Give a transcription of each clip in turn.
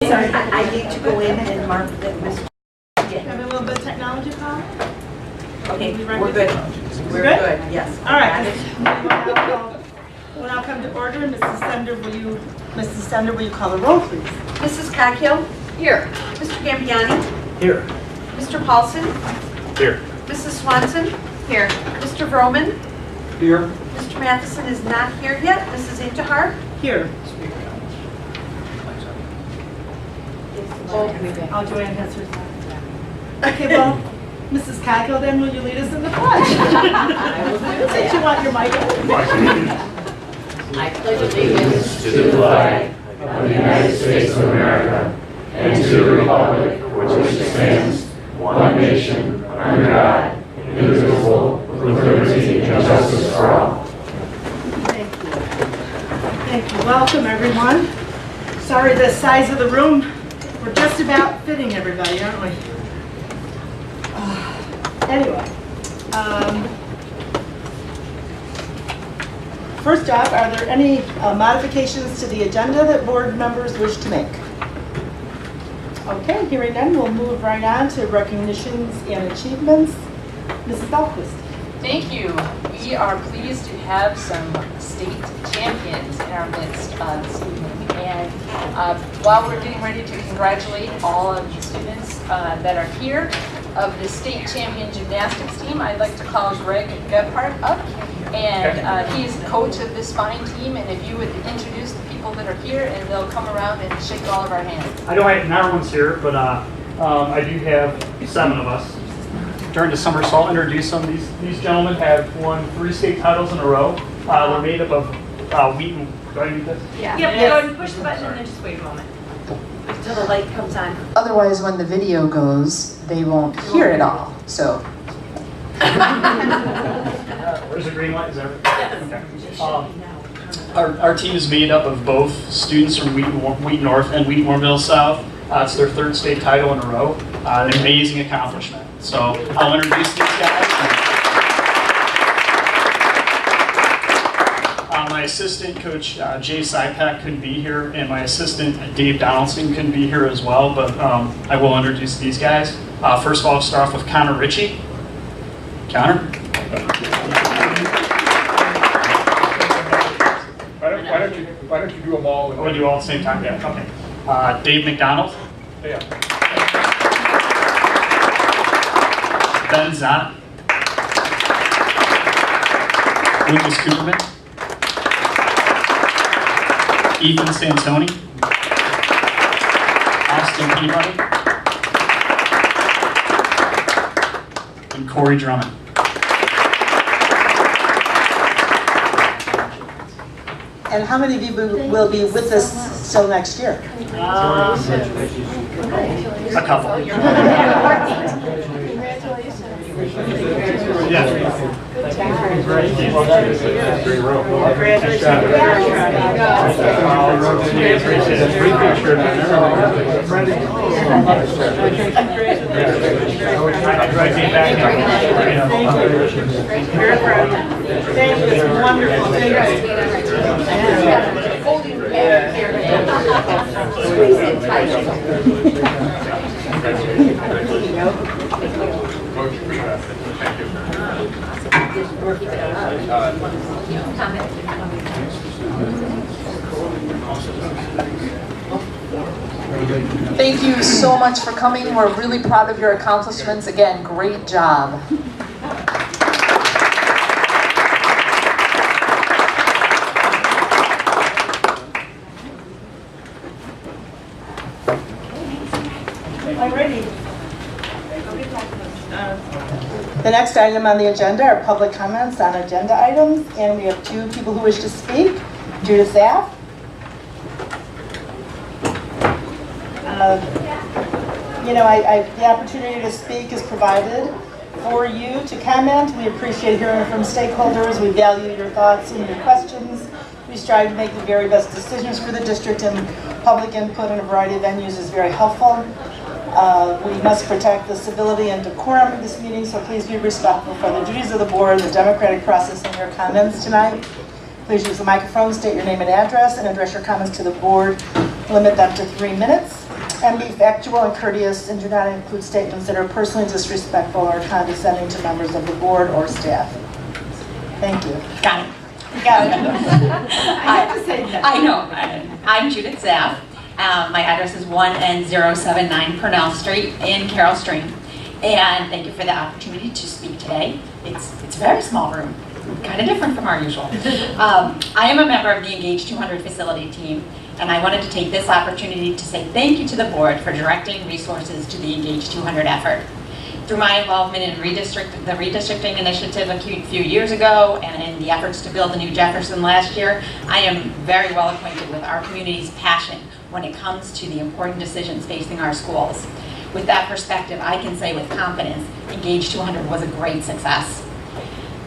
Sorry, I need to go in and mark that Mr. Have a little bit of technology problem? Okay, we're good. We're Good? good, yes. All right. We'll now come to order. Mrs. Sender, will you call the roll, please? Mrs. Coghill? Here. Mr. Gambiani? Here. Mr. Paulson? Here. Mrs. Swanson? Here. Mr. Vroman? Here. Mr. Matheson is not here yet. Mrs. Intihar? Here. Oh, Joanne has hers. Okay, well, Mrs. Coghill, then will you lead us in the pledge? Since you want your mic. I pledge allegiance to the flag of the United States of America and to the republic for which it stands, one nation, under God, indivisible, with liberty and justice for all. Thank you. Thank you. Welcome, everyone. Sorry the size of the room. We're just about fitting everybody, aren't we? Anyway. First off, are there any modifications to the agenda that board members wish to make? Okay, hearing none, we'll move right on to recognitions and achievements. Mrs. Dahlquist. Thank you. We are pleased to have some state champions in our midst this evening. And while we're getting ready to congratulate all of the students that are here of the state champion gymnastics team, I'd like to call Greg Gebhardt up. And he's coach of this fine team. And if you would introduce the people that are here, and they'll come around and shake all of our hands. I know everyone's here, but I do have 7 of us. During the summer, so I'll introduce them. These gentlemen have won 3 state titles in a row. They're made up of Wheaton. Do I need this? Yeah. Yep. Go ahead and push the button and then just wait a moment until the light comes on. Otherwise, when the video goes, they won't hear it all. So, Where's the green light? Is that okay. Our team is made up of both students from Wheaton North and Wheaton Warrenville South. It's their 3rd state title in a row. An amazing accomplishment. So I'll introduce these guys. My assistant coach Jay Sypak couldn't be here, and my assistant Dave Donaldson couldn't be here as well. But I will introduce these guys. First of all, I'll start off with Connor Ritchie. Connor. Why don't you do them all? We'll do all at the same time. Yeah. Okay. Dave McDonald. Yeah. Ben Zott. Lucas Cooperman. Ethan Santoni. Austin Peabody. And Corey Drummond. And how many of you will be with us still next year? A couple. Thank you. It's wonderful. Thank Squeeze it tight. thank you so much for coming. We're really proud of your accomplishments. Again, great job. Alrighty. The next item on the agenda are public comments on agenda items, and we have 2 people who wish to speak. Judith Zaff. The opportunity to speak is provided for you to comment. We appreciate hearing from stakeholders. We value your thoughts and your questions. We strive to make the very best decisions for the district, and public input in a variety of venues is very helpful. We must protect the civility and decorum of this meeting, so please be respectful for the duties of the board, the democratic process, and your comments tonight. Please use the microphone, state your name and address, and address your comments to the board. Limit them to 3 minutes. And be factual and courteous and do not include statements that are personally disrespectful or condescending to members of the board or staff. Thank you. Got it. Got it. I have to say that. I know. I'm Judith Zaff. My address is 1N079 Purnell Street in Carroll Stream. And thank you for the opportunity to speak today. It's a very small room, kind of different from our usual. I am a member of the Engage 200 facility team, and I wanted to take this opportunity to say thank you to the board for directing resources to the Engage 200 effort. Through my involvement in the redistricting initiative a few years ago and in the efforts to build the new Jefferson last year, I am very well acquainted with our community's passion when it comes to the important decisions facing our schools. With that perspective, I can say with confidence, Engage 200 was a great success.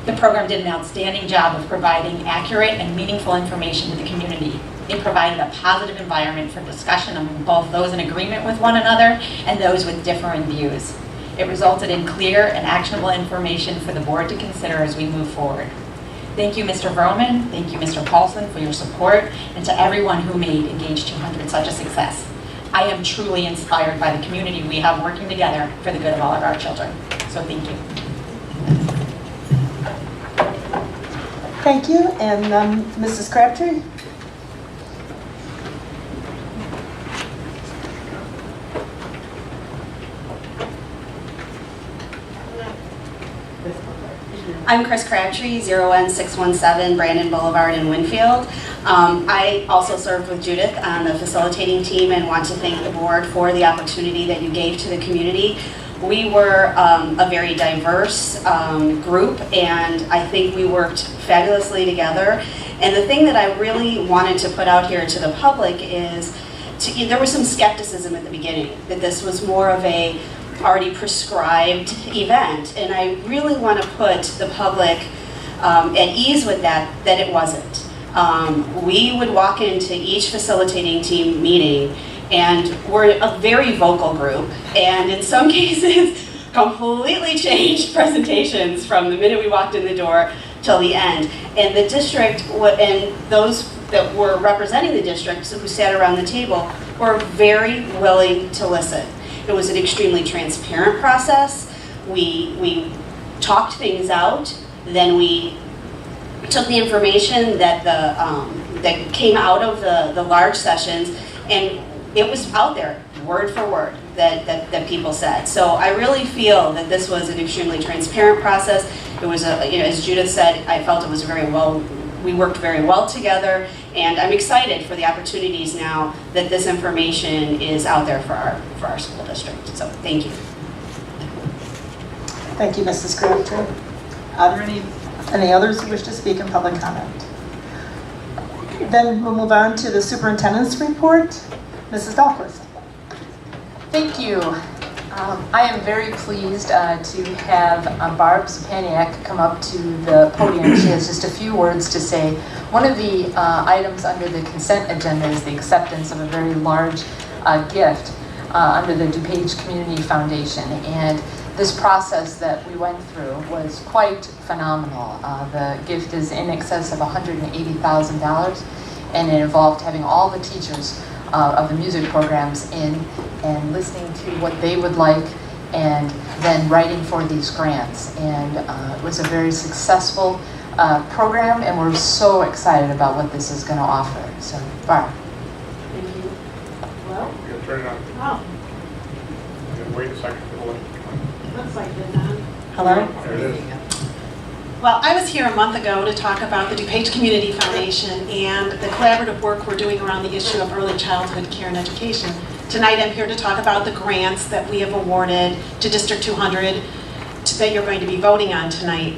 The program did an outstanding job of providing accurate and meaningful information to the community. It provided a positive environment for discussion among both those in agreement with one another and those with differing views. It resulted in clear and actionable information for the board to consider as we move forward. Thank you, Mr. Vroman, thank you, Mr. Paulson, for your support, and to everyone who made Engage 200 such a success. I am truly inspired by the community we have working together for the good of all of our children. So thank you. Thank you. And Mrs. Crabtree? I'm Chris Crabtree, 0N617 Brandon Boulevard in Winfield. I also served with Judith on the facilitating team and want to thank the board for the opportunity that you gave to the community. We were a very diverse group, and I think we worked fabulously together. And the thing that I really wanted to put out here to the public is there was some skepticism at the beginning, that this was more of a already prescribed event, and I really want to put the public at ease with that it wasn't. We would walk into each facilitating team meeting, and we're a very vocal group, and in some cases completely changed presentations from the minute we walked in the door till the end. And the district, and those that were representing the district who sat around the table, were very willing to listen. It was an extremely transparent process. We talked things out, then we took the information that that came out of the large sessions, and it was out there, word for word, that people said. So I really feel that this was an extremely transparent process. It was, as Judith said, I felt it was we worked very well together, and I'm excited for the opportunities now that this information is out there for our school district. So thank you. Thank you, Mrs. Crabtree. Are there any others who wish to speak in public comment? Then we'll move on to the superintendent's report. Mrs. Dahlquist. Thank you. I am very pleased to have Barb Zapaniak come up to the podium. She has just a few words to say. One of the items under the consent agenda is the acceptance of a very large gift under the DuPage Community Foundation. And this process that we went through was quite phenomenal. The gift is in excess of $180,000, and it involved having all the teachers of the music programs in and listening to what they would like, and then writing for these grants. And it was a very successful program, and we're so excited about what this is going to offer. So, Barb. Thank you. Well, You gotta turn it on. oh, And wait a second. looks like it's on. Hello? There it is. Well, I was here a month ago to talk about the DuPage Community Foundation and the collaborative work we're doing around the issue of early childhood care and education. Tonight I'm here to talk about the grants that we have awarded to District 200 that you're going to be voting on tonight.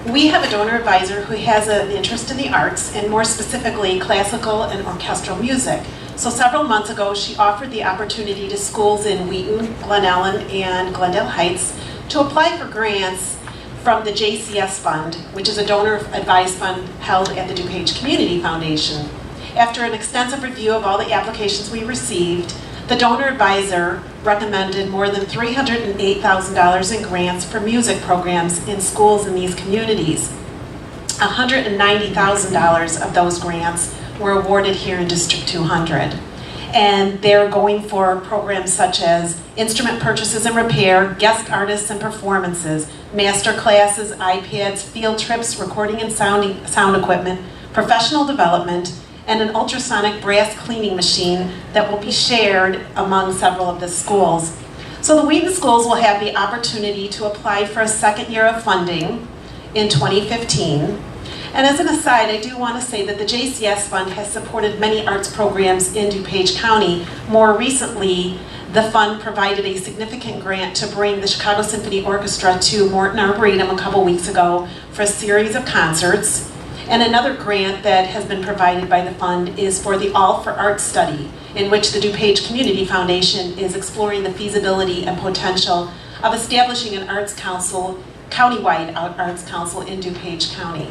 We have a donor advisor who has an interest in the arts, and more specifically classical and orchestral music. So several months ago she offered the opportunity to schools in Wheaton, Glen Ellen, and Glendale Heights to apply for grants from the JCS Fund, which is a donor advised fund held at the DuPage Community Foundation. After an extensive review of all the applications we received, the donor advisor recommended more than $308,000 in grants for music programs in schools in these communities. $190,000 of those grants were awarded here in District 200. And they're going for programs such as instrument purchases and repair, guest artists and performances, master classes, iPads, field trips, recording and sound equipment, professional development, and an ultrasonic brass cleaning machine that will be shared among several of the schools. So the Wheaton schools will have the opportunity to apply for a second year of funding in 2015. And as an aside, I do want to say that the JCS Fund has supported many arts programs in DuPage County. More recently, the fund provided a significant grant to bring the Chicago Symphony Orchestra to Morton Arboretum a couple weeks ago for a series of concerts. And another grant that has been provided by the fund is for the All for Arts study, in which the DuPage Community Foundation is exploring the feasibility and potential of establishing an arts council, countywide arts council in DuPage County.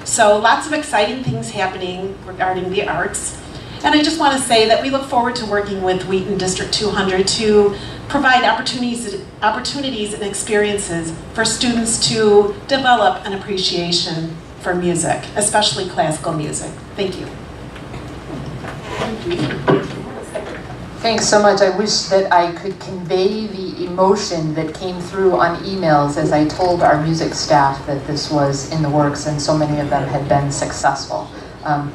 So lots of exciting things happening regarding the arts. And I just want to say that we look forward to working with Wheaton District 200 to provide opportunities and experiences for students to develop an appreciation for music, especially classical music. Thank you. Thanks so much. I wish that I could convey the emotion that came through on emails as I told our music staff that this was in the works and so many of them had been successful. I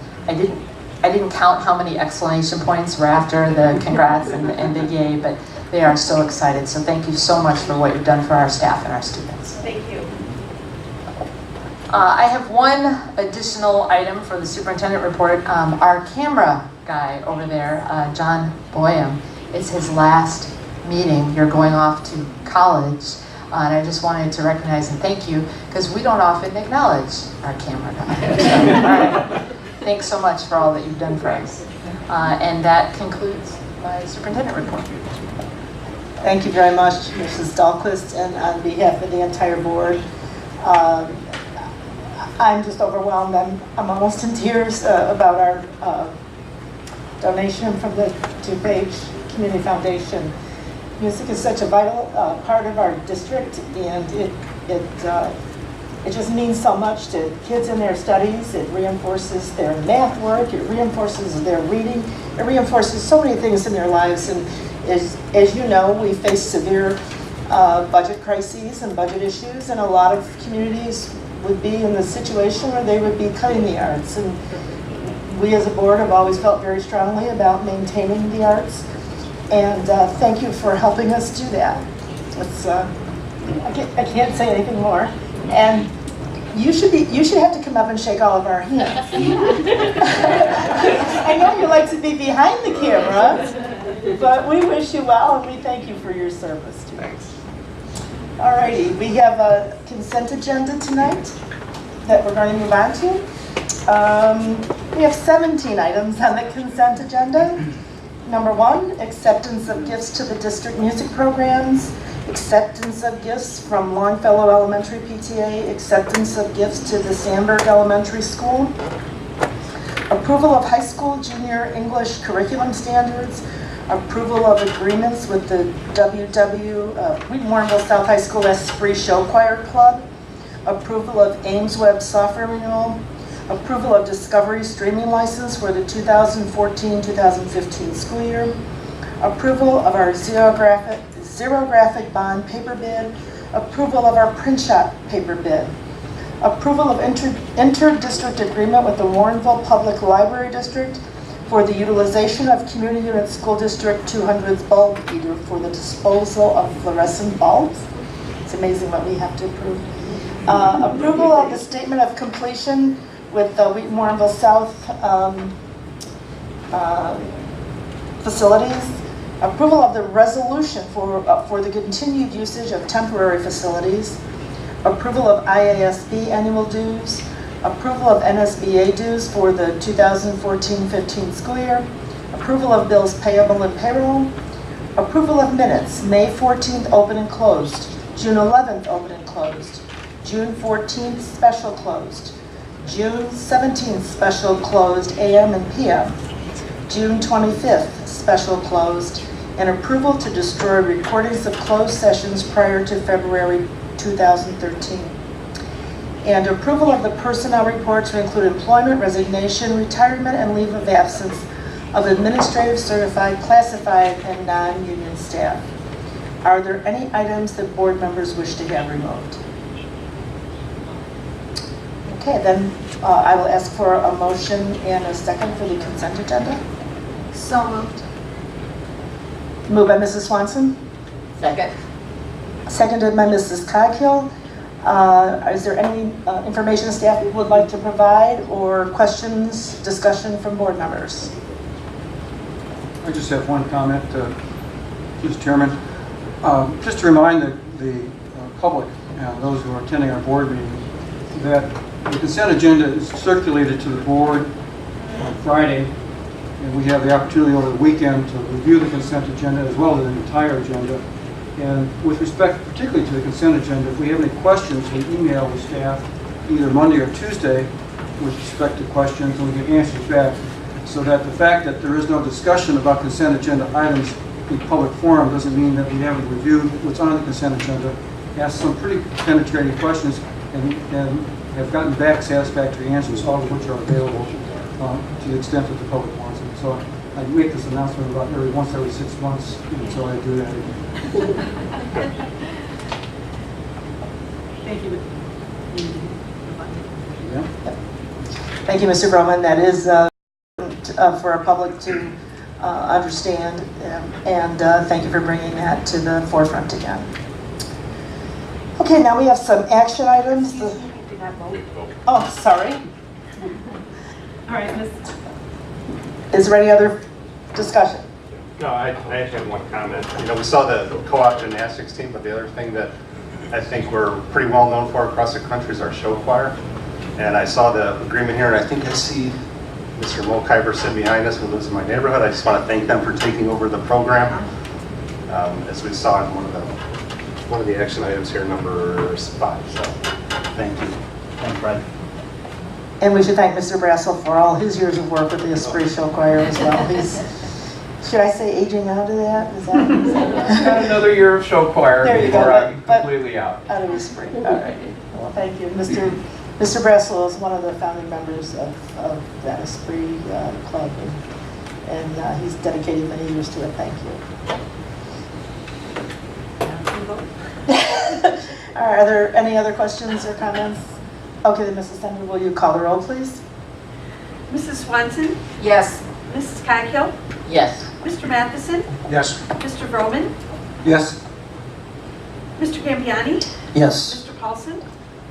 didn't count how many exclamation points were after the congrats and the yay, but they are so excited. So thank you so much for what you've done for our staff and our students. Thank you. I have one additional item for the superintendent report. Our camera guy over there, John Boyum, it's his last meeting. You're going off to college. And I just wanted to recognize and thank you because we don't often acknowledge our camera guy. So, all right. Thanks so much for all that you've done for us. And that concludes my superintendent report. Thank you very much, Mrs. Dahlquist, and on behalf of the entire board. I'm just overwhelmed. I'm almost in tears about our donation from the DuPage Community Foundation. Music is such a vital part of our district, and it just means so much to kids in their studies. It reinforces their math work, it reinforces their reading, it reinforces so many things in their lives. And as you know, we face severe budget crises and budget issues, and a lot of communities would be in the situation where they would be cutting the arts. And we as a board have always felt very strongly about maintaining the arts. And thank you for helping us do that. It's, I can't say anything more. And you should have to come up and shake all of our hands. I know you like to be behind the camera, but we wish you well and we thank you for your service too. Thanks. Alrighty, we have a consent agenda tonight that we're going to move on to. We have 17 items on the consent agenda. Number 1, acceptance of gifts to the district music programs, acceptance of gifts from Longfellow Elementary PTA, acceptance of gifts to the Sandburg Elementary School, approval of high school junior English curriculum standards, approval of agreements with the Wheaton Warrenville South High School Esprit Show Choir Club, approval of Ames Web software renewal, approval of Discovery streaming license for the 2014-2015 school year, approval of our zero graphic bond paper bid, approval of our print shop paper bid, approval of inter-district agreement with the Warrenville Public Library District for the utilization of Community Unit School District 200's bulb heater for the disposal of fluorescent bulbs. It's amazing what we have to approve. Approval of the statement of completion with the Wheaton Warrenville South facilities, approval of the resolution for the continued usage of temporary facilities, approval of IASB annual dues, approval of NSBA dues for the 2014-15 school year, approval of bills payable and payroll, approval of minutes, May 14th open and closed, June 11th open and closed, June 14th special closed, June 17th special closed AM and PM, June 25th special closed, and approval to destroy recordings of closed sessions prior to February 2013. And approval of the personnel report to include employment, resignation, retirement, and leave of absence of administrative, certified, classified, and non-union staff. Are there any items that board members wish to have removed? Okay, then I will ask for a motion and a second for the consent agenda. So moved. Moved by Mrs. Swanson, Second. seconded by Mrs. Coghill. Is there any information staff would like to provide or questions, discussion from board members? I just have one comment, Mr. Chairman. Just to remind the public and those who are attending our board meeting that the consent agenda is circulated to the board on Friday, and we have the opportunity over the weekend to review the consent agenda as well as the entire agenda. And with respect particularly to the consent agenda, if we have any questions, we email the staff either Monday or Tuesday with respect to questions, and we get answers back. So that the fact that there is no discussion about consent agenda items in public forum doesn't mean that we haven't reviewed what's on the consent agenda, asked some pretty penetrating questions, and have gotten back satisfactory answers, all of which are available to the extent that the public wants it. So I make this announcement about once every 6 months, and so I do that again. Thank you. Yeah. Thank you, Mr. Broman. That is for our public to understand, and thank you for bringing that to the forefront again. Okay, now we have some action items. Oh, sorry. All right, Ms. Is there any other discussion? No, I actually have one comment. You know, we saw the co-op gymnastics team, but the other thing that I think we're pretty well known for across the country is our show choir. And I saw the agreement here, and I think I see Mr. Molkiber sitting behind us who lives in my neighborhood. I just want to thank them for taking over the program, as we saw in one of the action items here, number 5. So, thank you. Thanks, Brad. And we should thank Mr. Brassel for all his years of work with the Esprit Show Choir as well. He's, should I say, aging out of that? Is that Got another year of show choir there you before go, I'm but completely out. Out of Esprit. All right. Well, thank you. Mr. Brassel is one of the founding members of that Esprit club, and he's dedicated many years to it. Thank you. All right, are there any other questions or comments? Okay, then Mrs. Thunder, will you call the roll, please? Mrs. Swanson, Yes. Mrs. Coghill, Yes. Mr. Matheson, Yes. Mr. Broman, Yes. Mr. Campiani, Yes. Mr. Paulson,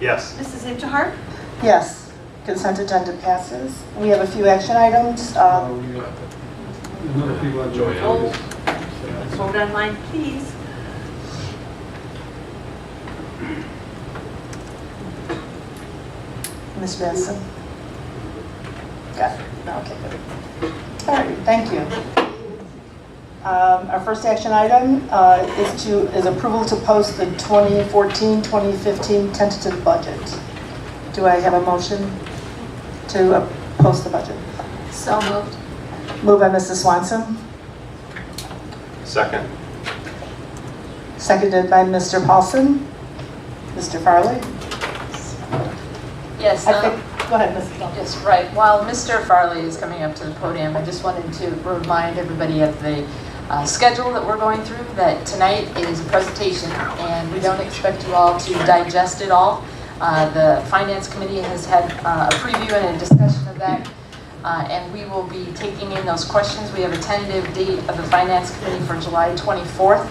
Yes. Mrs. Intihar. Yes, consent agenda passes. We have a few action items. Another people enjoy it. Vote online, please. Ms. Benson? Got it. Okay, good. All right, thank you. Our first action item is approval to post the 2014-2015 tentative budget. Do I have a motion to post the budget? So moved. Moved by Mrs. Swanson, Second. seconded by Mr. Paulson. Mr. Farley? Yes. Go ahead, Mrs. Paulson. Yes, right. While Mr. Farley is coming up to the podium, I just wanted to remind everybody of the schedule that we're going through, that tonight is a presentation, and we don't expect you all to digest it all. The Finance Committee has had a preview and a discussion of that, and we will be taking in those questions. We have a tentative date of the Finance Committee for July 24th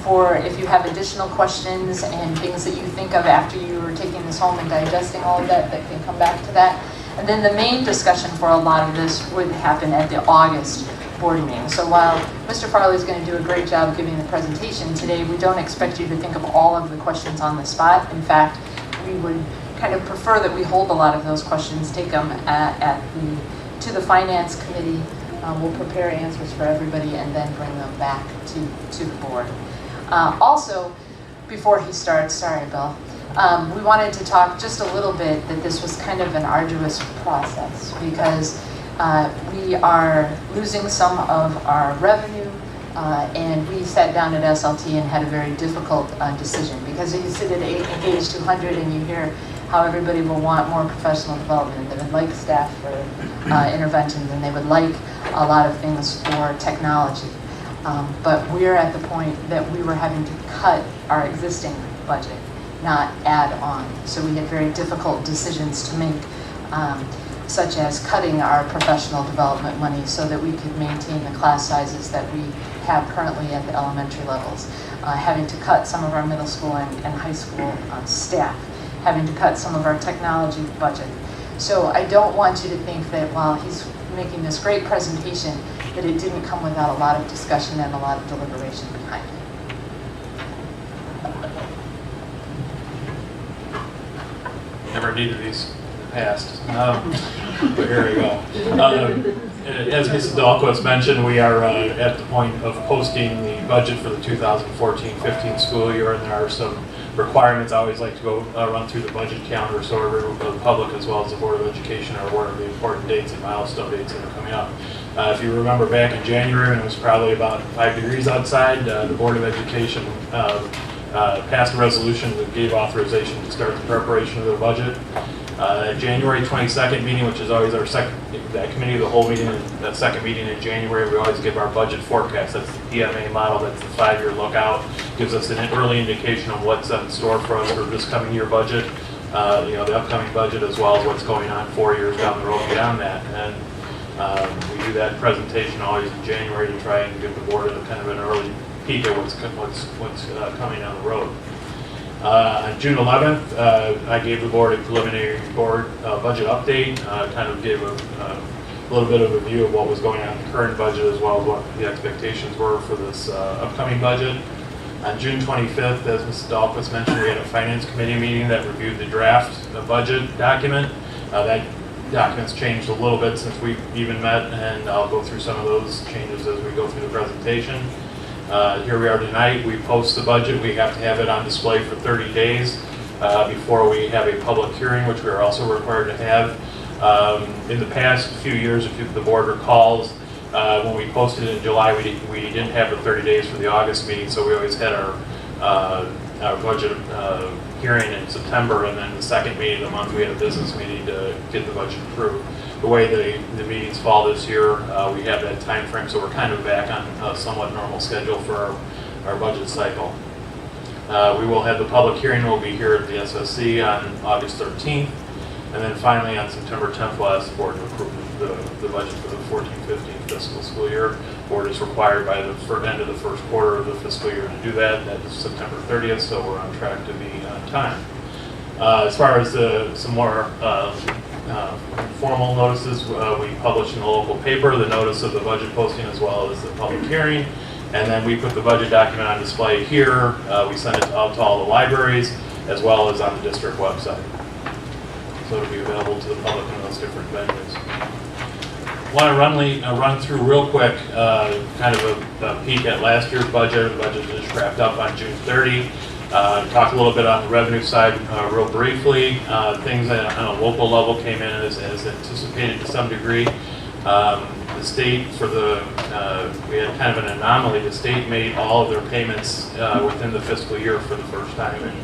for if you have additional questions and things that you think of after you are taking this home and digesting all of that, that can come back to that. And then the main discussion for a lot of this would happen at the August board meeting. So while Mr. Farley is going to do a great job giving the presentation today, we don't expect you to think of all of the questions on the spot. In fact, we would kind of prefer that we hold a lot of those questions, take them to the Finance Committee. We'll prepare answers for everybody and then bring them back to the board. Also, before he starts, sorry, Bill, we wanted to talk just a little bit that this was kind of an arduous process because we are losing some of our revenue, and we sat down at SLT and had a very difficult decision because you sit at age 200 and you hear how everybody will want more professional development. They would like staff for interventions, and they would like a lot of things for technology. But we're at the point that we were having to cut our existing budget, not add on. So we had very difficult decisions to make, such as cutting our professional development money so that we could maintain the class sizes that we have currently at the elementary levels, having to cut some of our middle school and high school staff, having to cut some of our technology budget. So I don't want you to think that while he's making this great presentation, that it didn't come without a lot of discussion and a lot of deliberation behind it. Never needed these in the past, but here we go. As Mrs. Dahlquist mentioned, we are at the point of posting the budget for the 2014-15 school year, and there are some requirements. I always like to go run through the budget calendar so the public as well as the Board of Education are aware of the important dates and milestone dates that are coming up. If you remember back in January when it was probably about 5 degrees outside, the Board of Education passed a resolution that gave authorization to start the preparation of the budget. January 22nd meeting, which is always our that committee of the whole meeting, that second meeting in January, we always give our budget forecast. That's the EMA model, that's the 5-year lookout. Gives us an early indication of what's in store for us for this coming year budget, the upcoming budget, as well as what's going on 4 years down the road beyond that. And we do that presentation always in January to try and give the board kind of an early peek at what's coming down the road. On June 11th, I gave the board a preliminary board budget update, kind of gave a little bit of a view of what was going on in the current budget as well as what the expectations were for this upcoming budget. On June 25th, as Mrs. Dahlquist mentioned, we had a Finance Committee meeting that reviewed the draft budget document. That document's changed a little bit since we even met, and I'll go through some of those changes as we go through the presentation. Here we are tonight. We post the budget. We have to have it on display for 30 days before we have a public hearing, which we are also required to have. In the past few years, if the board recalls, when we posted it in July, we didn't have the 30 days for the August meeting, so we always had our budget hearing in September, and then the second meeting of the month, we had a business meeting to get the budget approved. The way the meetings fall this year, we have that time frame, so we're kind of back on a somewhat normal schedule for our budget cycle. We will have the public hearing. We'll be here at the SSC on August 13th, and then finally on September 10th, we'll ask the board to approve the budget for the 14-15 fiscal school year. The board is required by the end of the first quarter of the fiscal year to do that. That is September 30th, so we're on track to be on time. As far as some more formal notices, we publish in the local paper the notice of the budget posting as well as the public hearing, and then we put the budget document on display here. We send it out to all the libraries as well as on the district website, so it'll be available to the public in those different venues. Want to run through real quick kind of a peek at last year's budget. The budget just wrapped up on June 30. Talk a little bit on the revenue side real briefly. Things that on a local level came in as anticipated to some degree. The state we had kind of an anomaly. The state made all of their payments within the fiscal year for the first time in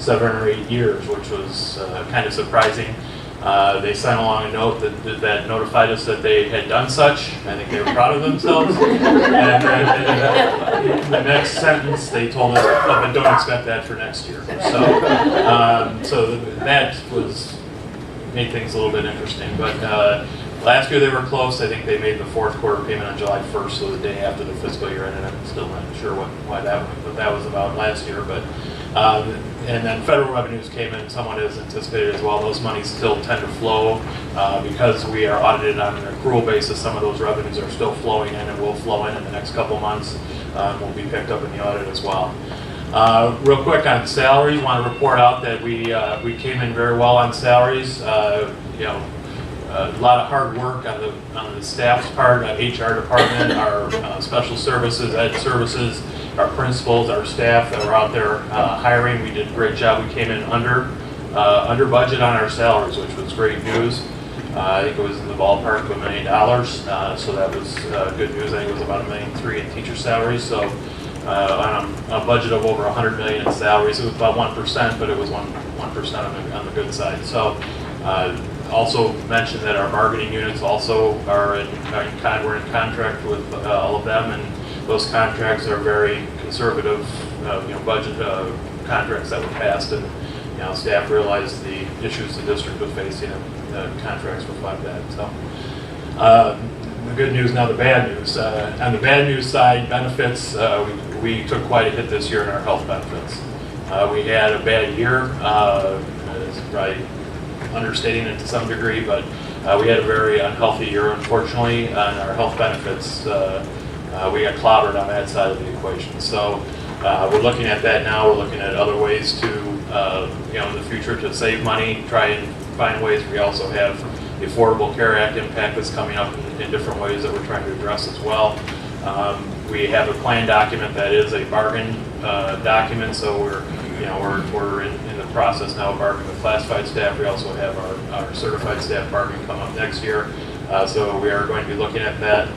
7 or 8 years, which was kind of surprising. They sent along a note that notified us that they had done such. I think they were proud of themselves. And then in the next sentence, they told us, oh, but don't expect that for next year. So that made things a little bit interesting. But last year they were close. I think they made the fourth quarter payment on July 1st, so the day after the fiscal year ended. I'm still not sure why that was about last year. But and then federal revenues came in somewhat as anticipated as well. Those monies still tend to flow because we are audited on an accrual basis. Some of those revenues are still flowing in and will flow in the next couple months. Will be picked up in the audit as well. Real quick on salaries, want to report out that we came in very well on salaries. A lot of hard work on the staff's part, HR department, our special services, ed services, our principals, our staff that were out there hiring. We did a great job. We came in under budget on our salaries, which was great news. I think it was in the ballpark of $1 million, so that was good news. I think it was about $1.3 million in teacher salaries. So on a budget of over $100 million in salaries, it was about 1%, but it was 1% on the good side. So Also mentioned that our bargaining units also we're in contract with all of them, and those contracts are very conservative, budget contracts that were passed, and staff realized the issues the district was facing, and the contracts reflect that. So the good news, now the bad news. On the bad news side, benefits, we took quite a hit this year in our health benefits. We had a bad year, it's probably understating it to some degree, but we had a very unhealthy year, unfortunately, on our health benefits. We got clobbered on that side of the equation. So we're looking at that now. We're looking at other ways to, in the future, to save money, try and find ways. We also have the Affordable Care Act impact that's coming up in different ways that we're trying to address as well. We have a plan document that is a bargain document, so we're in the process now of bargaining with classified staff. We also have our certified staff bargaining come up next year, so we are going to be looking at that.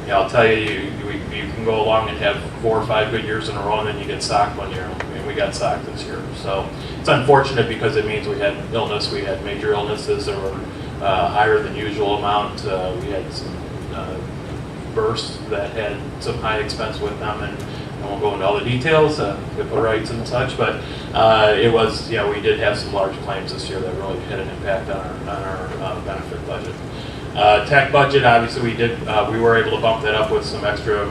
I'll tell you, you can go along and have 4 or 5 good years in a row, and then you get socked one year. I mean, we got socked this year, so it's unfortunate because it means we had illness. We had major illnesses that were higher than usual amount. We had some bursts that had some high expense with them, and I won't go into all the details, HIPAA rights and such, but it was, we did have some large claims this year that really had an impact on our benefit budget. Tech budget, obviously we were able to bump that up with some extra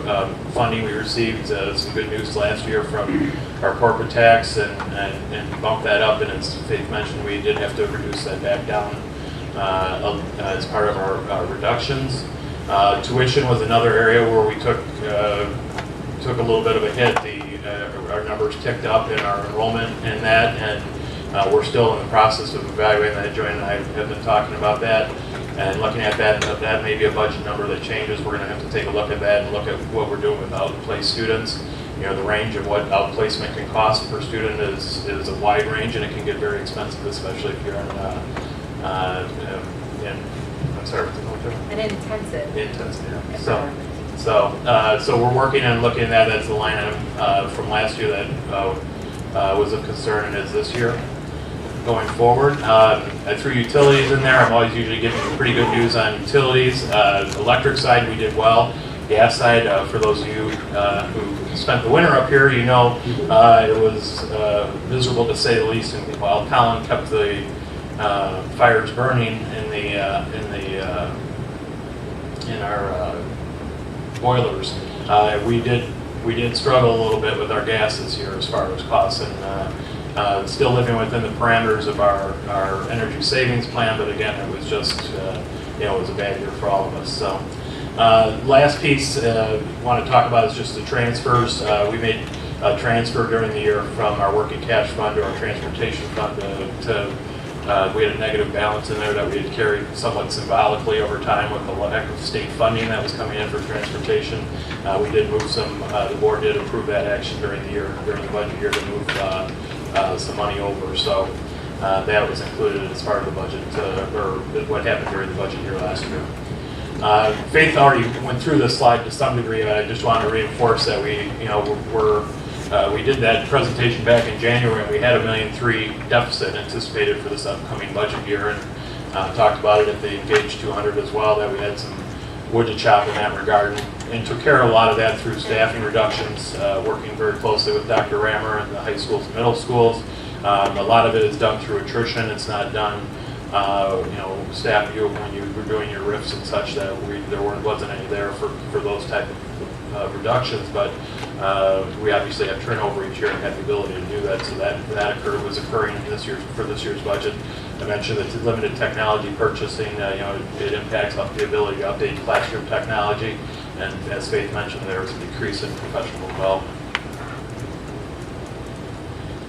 funding. We received some good news last year from our corporate tax and bump that up, and as Faith mentioned, we did have to reduce that back down as part of our reductions. Tuition was another area where we took a little bit of a hit. Our numbers ticked up in our enrollment in that, and we're still in the process of evaluating that. Joanne and I have been talking about that and looking at that. That may be a budget number that changes. We're going to have to take a look at that and look at what we're doing with out-of-place students. The range of what out-placement can cost per student is a wide range, and it can get very expensive, especially if you're in An intensive. Yeah. So we're working on looking at that. That's the line item from last year that was of concern and is this year. Going forward, I threw utilities in there. I'm always usually giving pretty good news on utilities. Electric side, we did well. Gas side, for those of you who spent the winter up here, it was miserable to say the least. And while Colin kept the fires burning in our boilers, we did struggle a little bit with our gas this year as far as costs, and still living within the parameters of our energy savings plan, but again, it was just it was a bad year for all of us. So last piece I want to talk about is just the transfers. We made a transfer during the year from our working cash fund to our transportation fund we had a negative balance in there that we had carried somewhat symbolically over time with the lack of state funding that was coming in for transportation. We did move some, the board did approve that action during the budget year to move some money over. So that was included as part of the budget, or what happened during the budget year last year. Faith already went through this slide to some degree. I just want to reinforce that we did that presentation back in January, and we had a $1.3 million deficit anticipated for this upcoming budget year, and talked about it at the Engage 200 as well, that we had some wood to chop in that regard, and took care of a lot of that through staffing reductions, working very closely with Dr. Rammer and the high schools and middle schools. A lot of it is done through attrition. It's not done, staff, when you were doing your RIFs and such, that there wasn't any there for those type of reductions, but we obviously have turnover each year and have the ability to do that, so that was occurring in this year's budget. I mentioned that limited technology purchasing, it impacts the ability to update classroom technology, and as Faith mentioned, there was a decrease in professional development.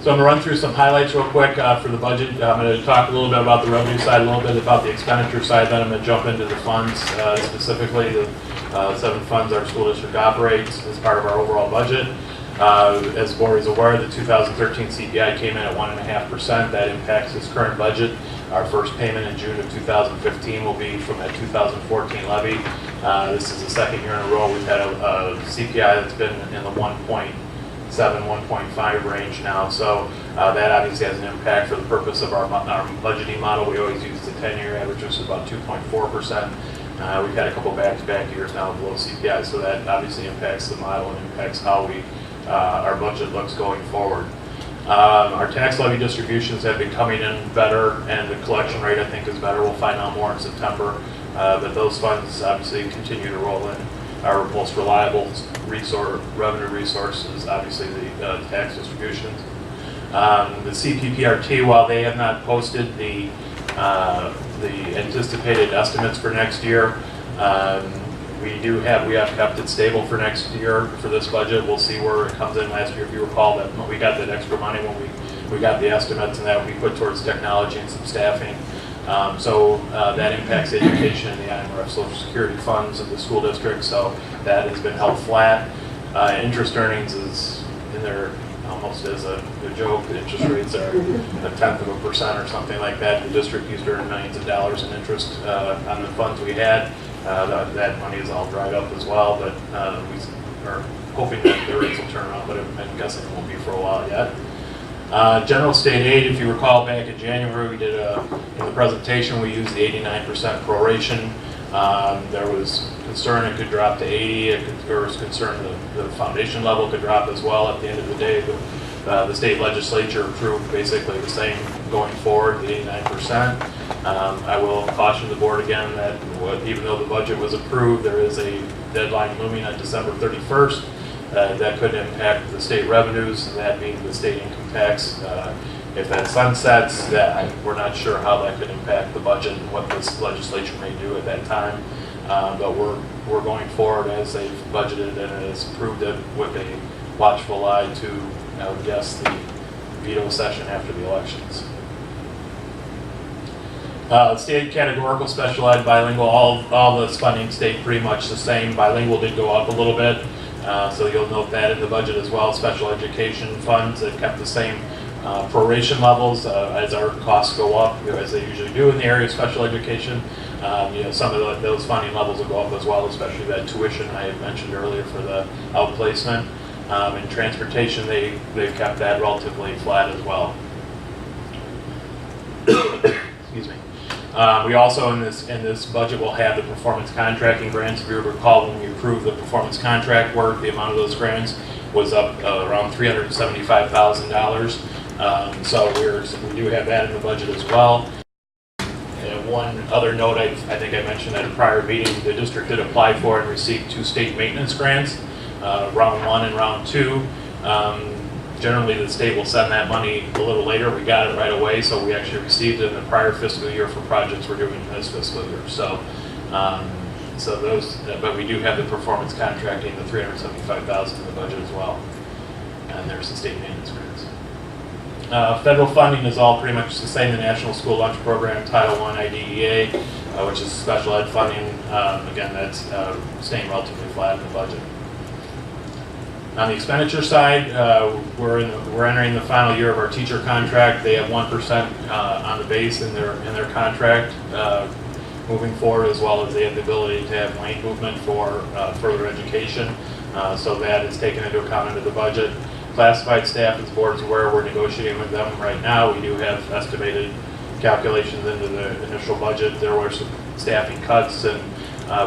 So I'm going to run through some highlights real quick for the budget. I'm going to talk a little bit about the revenue side, a little bit about the expenditure side, then I'm going to jump into the funds, specifically the 7 funds our school district operates as part of our overall budget. As the board is aware, the 2013 CPI came in at 1.5%. That impacts this current budget. Our first payment in June of 2015 will be from that 2014 levy. This is the second year in a row we've had a CPI that's been in the 1.5 1.5 range now. So that obviously has an impact for the purpose of our budgeting model. We always use the 10-year average, which is about 2.4%. We've had a couple back-to-back years now below CPI, so that obviously impacts the model and impacts how our budget looks going forward. Our tax levy distributions have been coming in better, and the collection rate, I think, is better. We'll find out more in September, but those funds obviously continue to roll in. Our most reliable revenue resource is obviously the tax distributions. The CPPRT, while they have not posted the anticipated estimates for next year, we have kept it stable for next year for this budget. We'll see where it comes in. Last year, if you recall, that when we got that extra money when we got the estimates, and that would be put towards technology and some staffing. So that impacts education and the IMRF Social Security funds of the school district. So that has been held flat. Interest earnings is in there almost as a joke. The interest rates are 0.1% or something like that. The district used to earn millions of dollars in interest on the funds we had. That money is all dried up as well, but we are hoping that the rates will turn around, but I'm guessing it won't be for a while yet. General state aid, if you recall back in January, we did in the presentation, we used the 89% proration. There was concern it could drop to 80. There was concern the foundation level could drop as well. At the end of the day, the state legislature approved basically the same going forward, the 89%. I will caution the board again that even though the budget was approved, there is a deadline looming on December 31st. That could impact the state revenues, that being the state income tax. If that sunsets, we're not sure how that could impact the budget and what this legislature may do at that time. But we're going forward as they've budgeted and has approved it with a watchful eye to, I would guess, the veto session after the elections. State categorical, special ed, bilingual, all the funding stayed pretty much the same. Bilingual did go up a little bit. So you'll note that in the budget as well. Special education funds have kept the same proration levels as our costs go up, as they usually do in the area of special education. Some of those funding levels will go up as well, especially that tuition I had mentioned earlier for the outplacement. In transportation, they've kept that relatively flat as well. Excuse me. We also in this budget will have the performance contracting grants. If you recall, when we approved the performance contract work, the amount of those grants was up around $375,000. So we do have that in the budget as well. And one other note, I think I mentioned at a prior meeting, the district did apply for and receive 2 state maintenance grants, round 1 and round 2. Generally, the state will send that money a little later. We got it right away, so we actually received it in the prior fiscal year for projects we're doing this fiscal year. So, but we do have the performance contracting, the $375,000 in the budget as well, and there's the state maintenance grants. Federal funding is all pretty much the same. The National School Lunch Program, Title I IDEA, which is special ed funding. Again, that's staying relatively flat in the budget. On the expenditure side, we're entering the final year of our teacher contract. They have 1% on the base in their contract moving forward, as well as they have the ability to have lane movement for further education. So that is taken into account into the budget. Classified staff, as the board is aware, we're negotiating with them right now. We do have estimated calculations into the initial budget. There were some staffing cuts, and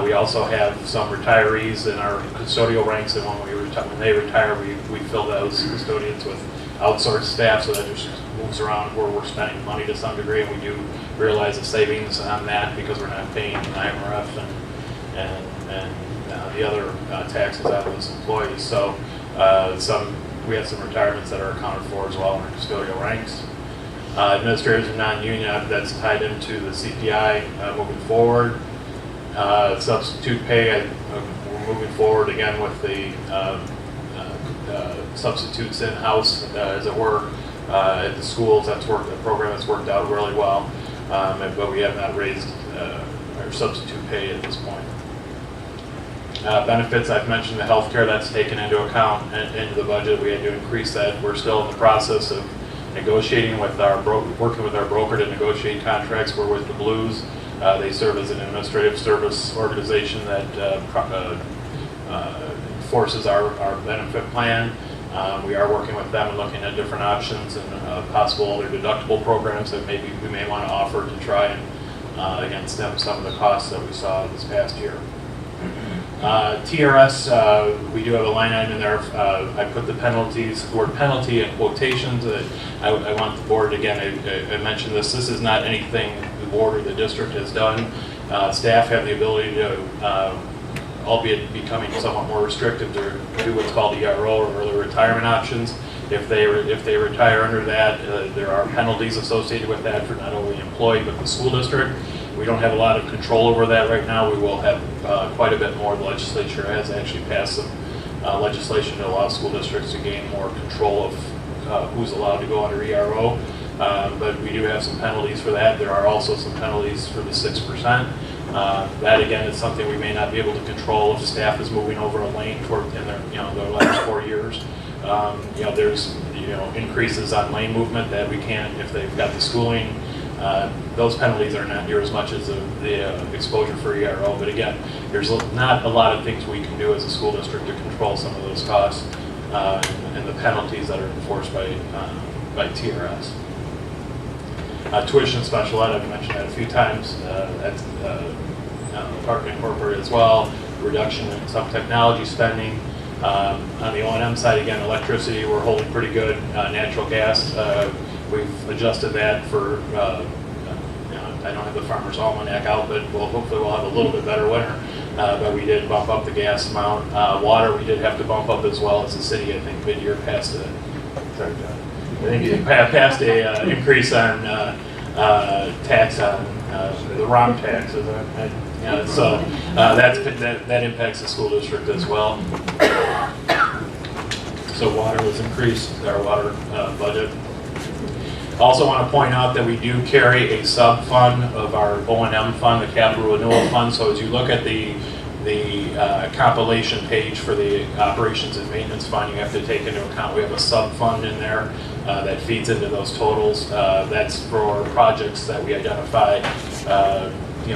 we also have some retirees in our custodial ranks, and when they retire, we fill those custodians with outsourced staff, so that just moves around where we're spending money to some degree, and we do realize the savings on that because we're not paying IMRF and the other taxes out of those employees. So we have some retirements that are accounted for as well in our custodial ranks. Administrators and non-union, that's tied into the CPI moving forward. Substitute pay, we're moving forward again with the substitutes in-house, as it were, at the schools. That's worked, a program that's worked out really well, but we have not raised our substitute pay at this point. Benefits, I've mentioned the health care, that's taken into account into the budget. We had to increase that. We're still in the process of negotiating with working with our broker to negotiate contracts. We're with the Blues. They serve as an administrative service organization that enforces our benefit plan. We are working with them and looking at different options and possible other deductible programs that maybe we may want to offer to try and, again, stem some of the costs that we saw this past year. TRS, we do have a line item in there. I put the penalties, the word penalty in quotations. I want the board, again, I mentioned this is not anything the board or the district has done. Staff have the ability to, albeit becoming somewhat more restrictive, to do what's called ERO, or early retirement options. If they retire under that, there are penalties associated with that for not only the employee but the school district. We don't have a lot of control over that right now. We will have quite a bit more. The legislature has actually passed some legislation to allow school districts to gain more control of who's allowed to go under ERO. But we do have some penalties for that. There are also some penalties for the 6%. That again is something we may not be able to control if staff is moving over a lane in their their last 4 years. There's increases on lane movement that we can't if they've got the schooling. Those penalties are not near as much as the exposure for ERO, but again, there's not a lot of things we can do as a school district to control some of those costs and the penalties that are enforced by TRS. Tuition special ed, I've mentioned that a few times. That's Park Incorporated as well. Reduction in some technology spending. On the O&M side, again, electricity, we're holding pretty good. Natural gas, we've adjusted that for, I don't have the Farmer's Almanac out, but hopefully we'll have a little bit better winter. But we did bump up the gas amount. Water, we did have to bump up as well as the city. I think mid-year passed a increase on tax on the ROM taxes. So that impacts the school district as well. So water was increased, our water budget. Also want to point out that we do carry a sub-fund of our O&M fund, the capital renewal fund. So as you look at the compilation page for the operations and maintenance fund, you have to take into account we have a sub-fund in there that feeds into those totals. That's for projects that we identify,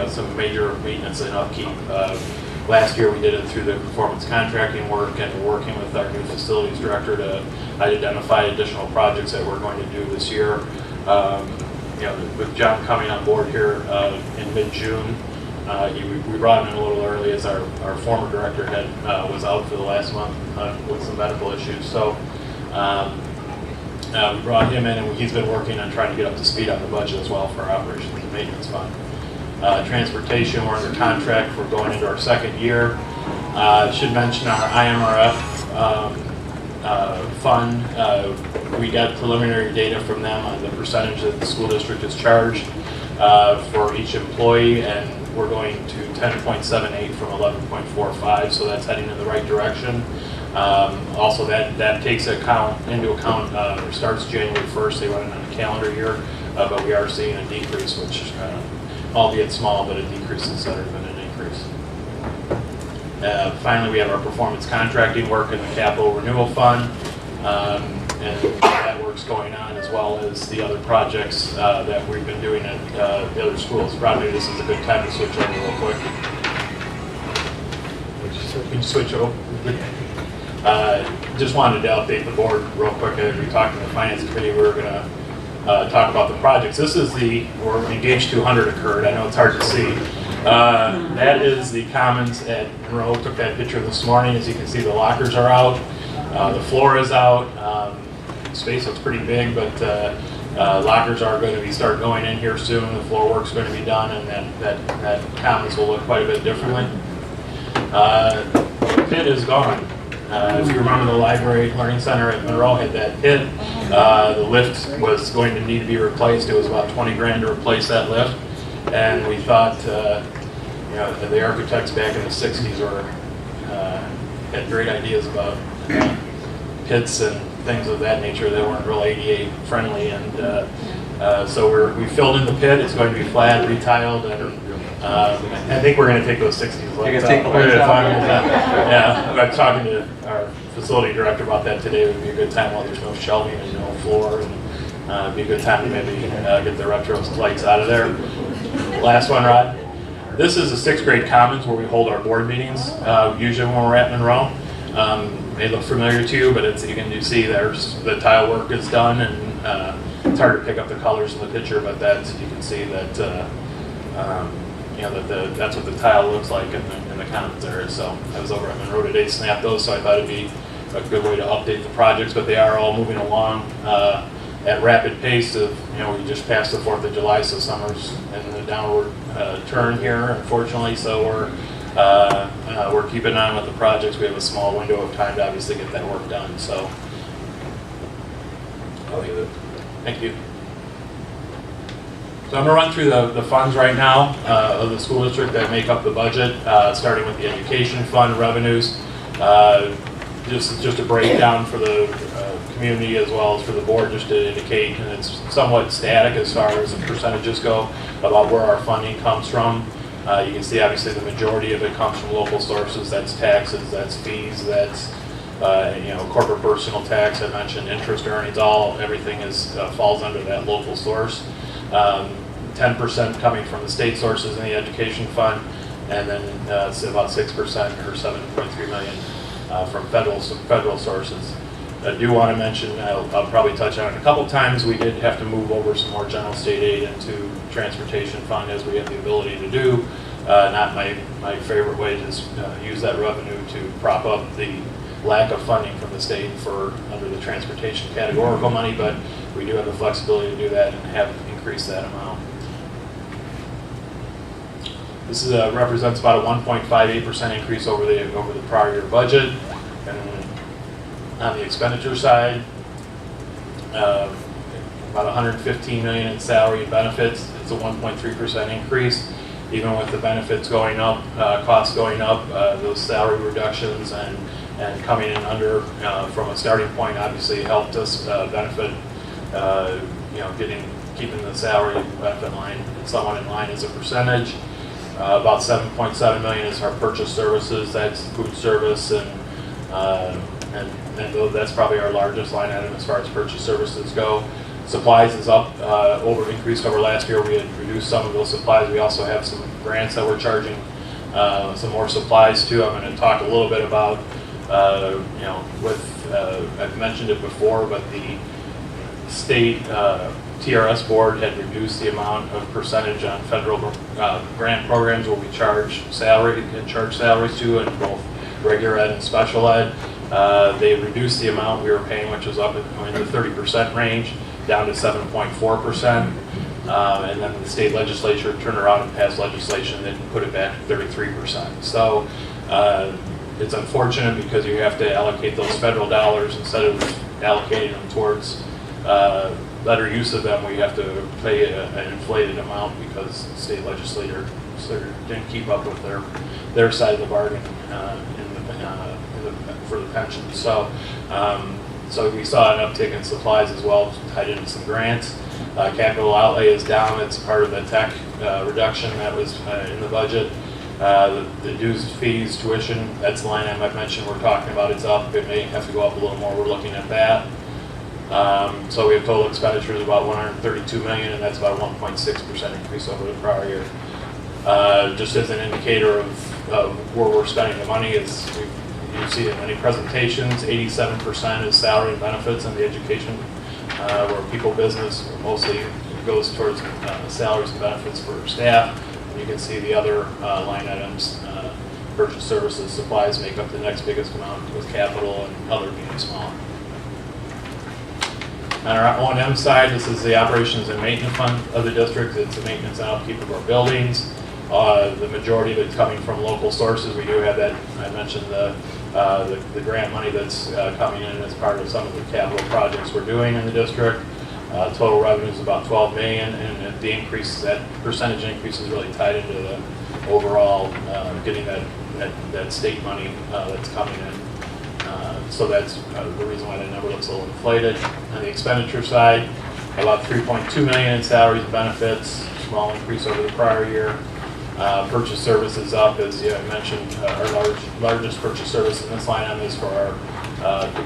some major maintenance and upkeep. Last year we did it through the performance contracting work, and we're working with our new facilities director to identify additional projects that we're going to do this year. With John coming on board here in mid-June, we brought him in a little early as our former director was out for the last month with some medical issues. So we brought him in, and he's been working on trying to get up to speed on the budget as well for our operations and maintenance fund. Transportation, we're under contract. We're going into our second year. Should mention our IMRF fund. We got preliminary data from them on the percentage that the school district is charged for each employee, and we're going to 10.78 from 11.45, so that's heading in the right direction. Also, that takes into account, starts January 1st. They run it on a calendar year, but we are seeing a decrease, which albeit small, but a decrease is better than an increase. Finally, we have our performance contracting work in the capital renewal fund, and that work's going on, as well as the other projects that we've been doing at the other schools. Probably this is a good time to switch over real quick. Can you switch over? Just wanted to update the board real quick. As we talked in the finance committee, we were going to talk about the projects. This is where Engage 200 occurred. I know it's hard to see. That is the Commons at Monroe. Took that picture this morning. As you can see, the lockers are out. The floor is out. Space looks pretty big, but lockers are going to start going in here soon. The floor work's going to be done, and that Commons will look quite a bit differently. The pit is gone. If you remember, the library learning center at Monroe had that pit. The lift was going to need to be replaced. It was about 20 grand to replace that lift, and we thought, the architects back in the 60s had great ideas about pits and things of that nature that weren't real ADA friendly, and so we filled in the pit. It's going to be flat, retiled, and I think we're going to take those 60s lights out. Yeah, I'm talking to our facility director about that today. It would be a good time while there's no shelving and no floor, and it'd be a good time to maybe get the retro lights out of there. Last one, Rod. This is the 6th grade commons where we hold our board meetings, usually when we're at Monroe. may look familiar to you, but you can see there's the tile work is done, and it's hard to pick up the colors in the picture, but you can see that that's what the tile looks like in the commons area. So I was over at Monroe today, snapped those, so I thought it'd be a good way to update the projects, but they are all moving along at rapid pace. We just passed the 4th of July, so summer's in the downward turn here, unfortunately. So we're keeping on with the projects. We have a small window of time to obviously get that work done. So I'll leave it. Thank you. So I'm going to run through the funds right now of the school district that make up the budget, starting with the education fund revenues. Just a breakdown for the community as well as for the board, just to indicate, and it's somewhat static as far as the percentages go about where our funding comes from. You can see obviously the majority of it comes from local sources. That's taxes, that's fees, that's corporate personal tax. I mentioned interest earnings. Everything falls under that local source. 10% coming from the state sources in the education fund, and then it's about 6% or 7.3 million from federal sources. I do want to mention, I'll probably touch on it a couple times, we did have to move over some more general state aid into transportation fund, as we have the ability to do. Not my favorite way to use that revenue to prop up the lack of funding from the state for under the transportation categorical money, but we do have the flexibility to do that and have increased that amount. This represents about a 1.58% increase over the prior year budget. And on the expenditure side, about $115 million in salary and benefits. It's a 1.3% increase. Even with the benefits going up, costs going up, those salary reductions and coming in under from a starting point obviously helped us benefit. Keeping the salary benefit line somewhat in line as a percentage. About 7.7 million is our purchase services. That's food service and that's probably our largest line item as far as purchase services go. Supplies is up, increased over last year. We had reduced some of those supplies. We also have some grants that we're charging some more supplies too. I'm going to talk a little bit about, I've mentioned it before, but the state TRS board had reduced the amount of percentage on federal grant programs where we charge salaries to in both regular ed and special ed. They reduced the amount we were paying, which was up in the 30% range, down to 7.4%. And then the state legislature turned around and passed legislation that put it back to 33%. So it's unfortunate because you have to allocate those federal dollars instead of allocating them towards better use of them. We have to pay an inflated amount because the state legislature didn't keep up with their side of the bargain for the pension. So we saw an uptick in supplies as well, tied into some grants. Capital outlay is down. It's part of the tech reduction that was in the budget. The dues, fees, tuition, that's the line item I mentioned we're talking about. It's up. It may have to go up a little more. We're looking at that. So we have total expenditures of about $132 million, and that's about a 1.6% increase over the prior year. Just as an indicator of where we're spending the money, you see in many presentations, 87% is salary and benefits in the education, where people business mostly goes towards salaries and benefits for staff. And you can see the other line items, purchase services, supplies make up the next biggest amount, with capital and other being small. On our O&M side, this is the operations and maintenance fund of the district. It's the maintenance and upkeep of our buildings. The majority of it's coming from local sources. We do have that, I mentioned the grant money that's coming in as part of some of the capital projects we're doing in the district. Total revenue is about $12 million, and the increase, that percentage increase is really tied into the overall getting that state money that's coming in. So that's the reason why that number looks a little inflated. On the expenditure side, about $3.2 million in salaries and benefits, small increase over the prior year. Purchase services up, as I mentioned, our largest purchase service in this line item is for our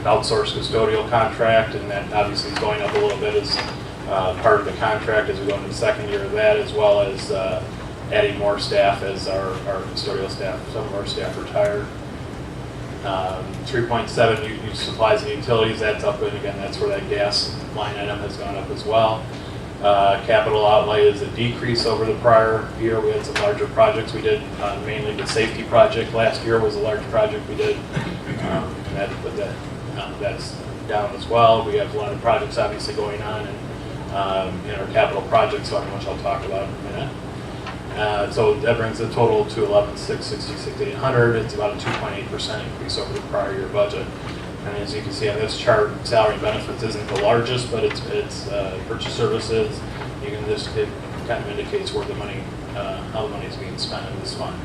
outsourced custodial contract, and that obviously is going up a little bit as part of the contract as we go into the second year of that, as well as adding more staff as our custodial staff, some of our staff retired. 3.7 use supplies and utilities, that's up, and again, that's where that gas line item has gone up as well. Capital outlay is a decrease over the prior year. We had some larger projects we did, mainly the safety project last year was a large project we did, and that's down as well. We have a lot of projects obviously going on in our capital projects fund, which I'll talk about in a minute. So that brings the total to 11,666,800. It's about a 2.8% increase over the prior year budget. And as you can see on this chart, salary and benefits isn't the largest, but it's purchase services. You can just, it kind of indicates where the money, how the money is being spent in this fund.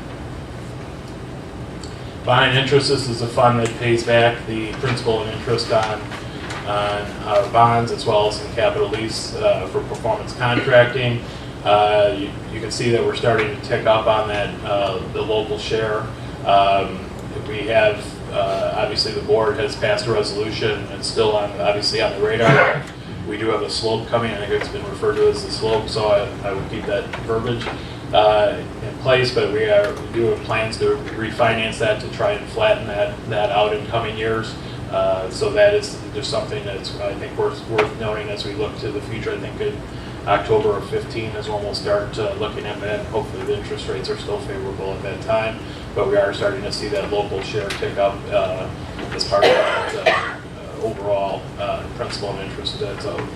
Bond and interest, this is a fund that pays back the principal and interest on our bonds as well as some capital lease for performance contracting. You can see that we're starting to tick up on that, the local share. We have, obviously the board has passed a resolution. It's still obviously on the radar. We do have a slope coming. I think it's been referred to as the slope, so I would keep that verbiage in place, but we do have plans to refinance that to try and flatten that out in coming years. So that is just something that's, I think, worth noting as we look to the future. I think in October of 15 is when we'll start looking at that. Hopefully the interest rates are still favorable at that time, but we are starting to see that local share tick up as part of that overall principal and interest. So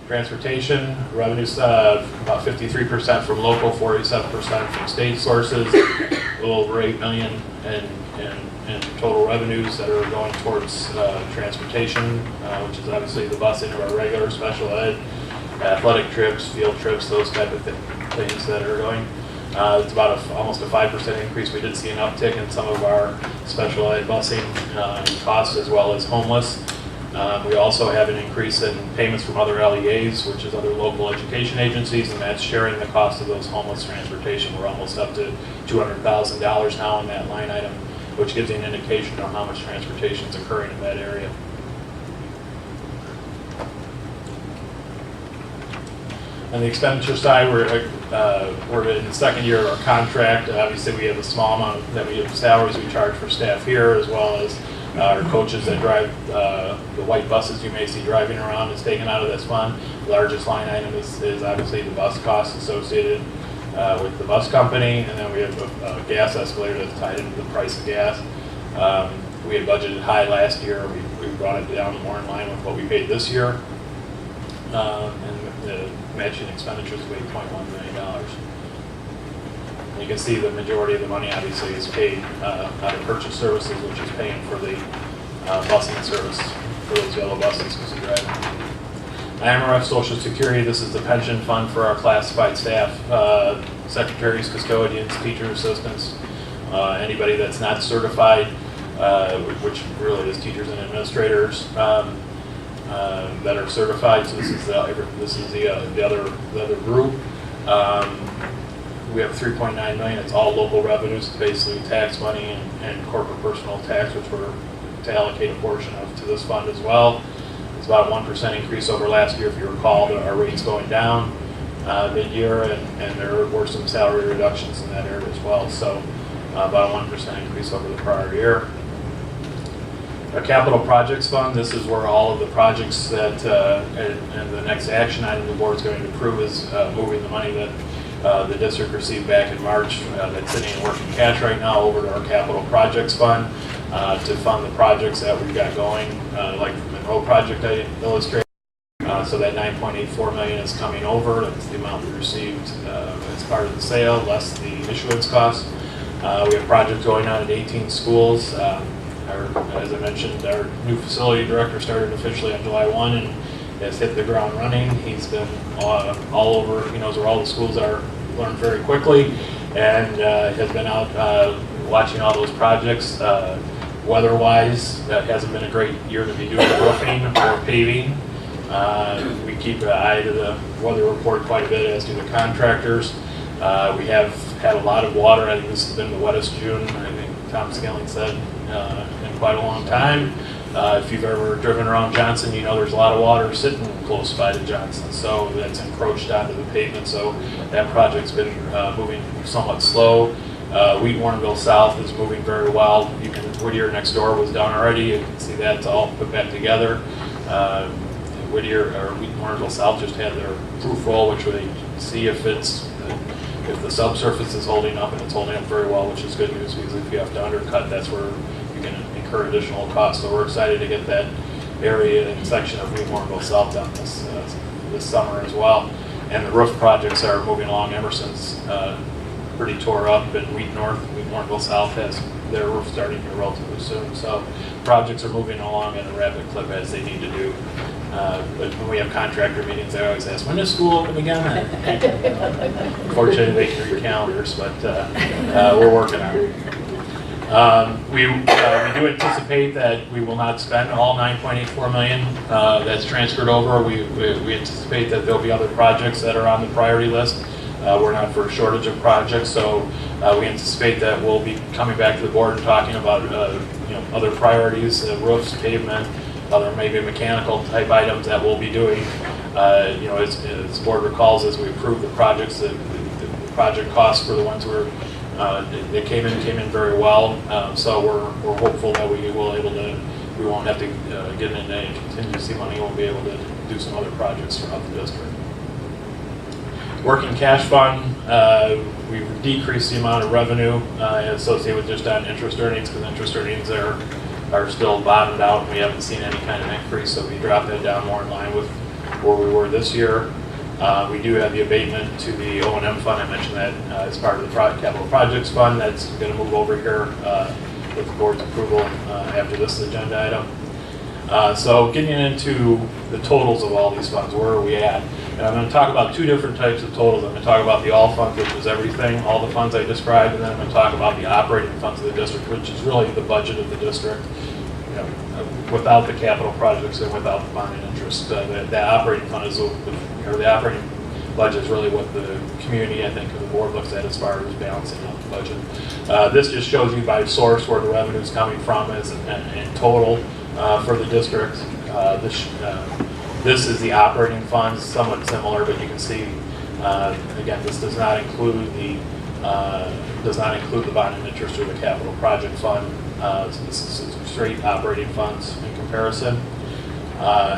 transportation revenues, about 53% from local, 47% from state sources, a little over $8 million in total revenues that are going towards transportation, which is obviously the busing of our regular special ed, athletic trips, field trips, those type of things that are going. It's about almost a 5% increase. We did see an uptick in some of our special ed busing costs as well as homeless. We also have an increase in payments from other LEAs, which is other local education agencies, and that's sharing the cost of those homeless transportation. We're almost up to $200,000 now in that line item, which gives you an indication of how much transportation is occurring in that area. On the expenditure side, we're in the second year of our contract. Obviously, we have a small amount that we have salaries we charge for staff here, as well as our coaches that drive the white buses you may see driving around is taken out of this fund. The largest line item is obviously the bus costs associated with the bus company, and then we have a gas escalator that's tied into the price of gas. We had budgeted high last year. We brought it down more in line with what we paid this year. And the matching expenditures of $8.1 million. You can see the majority of the money obviously is paid out of purchase services, which is paying for the busing service for those yellow buses because you drive. IMRF Social Security, this is the pension fund for our classified staff, secretaries, custodians, teacher assistants, anybody that's not certified, which really is teachers and administrators that are certified. So this is the other group. We have $3.9 million. It's all local revenues. It's basically tax money and corporate personal tax, which we're to allocate a portion of to this fund as well. It's about a 1% increase over last year. If you recall, our rates going down mid-year, and there were some salary reductions in that area as well. So about a 1% increase over the prior year. Our capital projects fund, this is where all of the projects that, and the next action item the board is going to approve is moving the money that the district received back in March that's sitting in working cash right now over to our capital projects fund to fund the projects that we've got going, like the Monroe project I illustrated. So that $9.84 million is coming over. That's the amount we received as part of the sale, less the issuance costs. We have projects going on at 18 schools. As I mentioned, our new facility director started officially on July 1 and has hit the ground running. He's been all over, he knows where all the schools are, learned very quickly, and has been out watching all those projects. Weather-wise, that hasn't been a great year to be doing roofing or paving. We keep an eye to the weather report quite a bit, as do the contractors. We have had a lot of water. I think this has been the wettest June, I think Tom Skilling said, in quite a long time. If you've ever driven around Johnson, you know there's a lot of water sitting close by to Johnson, so that's encroached onto the pavement. So that project's been moving somewhat slow. Wheat-Warrenville South is moving very well. Whittier next door was done already. You can see that's all put back together. Wheat-Warrenville South just had their proof roll, which they see if the subsurface is holding up, and it's holding up very well, which is good news, because if you have to undercut, that's where you can incur additional costs. So we're excited to get that area and section of Wheat-Warrenville South done this summer as well. And the roof projects are moving along. Emerson's pretty tore up, and Wheat-Warrenville South has their roof starting here relatively soon. So projects are moving along at a rapid clip as they need to do. But when we have contractor meetings, I always ask, when does school open again? Unfortunately, they can read calendars, but we're working on it. We do anticipate that we will not spend all $9.84 million that's transferred over. We anticipate that there'll be other projects that are on the priority list. We're not for a shortage of projects, so we anticipate that we'll be coming back to the board and talking about other priorities, roofs, pavement, other maybe mechanical type items that we'll be doing. As the board recalls, as we approve the projects, the project costs for the ones they came in very well. So we're hopeful that we won't have to get into any contingency money. We'll be able to do some other projects throughout the district. Working cash fund, we've decreased the amount of revenue associated with just on interest earnings, because interest earnings are still bottomed out, and we haven't seen any kind of increase, so we dropped that down more in line with where we were this year. We do have the abatement to the O&M fund. I mentioned that as part of the capital projects fund. That's going to move over here with the board's approval after this agenda item. So getting into the totals of all these funds, where are we at? And I'm going to talk about two different types of totals. I'm going to talk about the all funds, which is everything, all the funds I described, and then I'm going to talk about the operating funds of the district, which is really the budget of the district, without the capital projects and without the bond and interest. The operating fund is, the operating budget is really what the community, I think, and the board looks at as far as balancing out the budget. This just shows you by source where the revenue is coming from as in total for the district. This is the operating funds, somewhat similar, but you can see, again, this does not include the bond and interest or the capital project fund. So this is straight operating funds in comparison.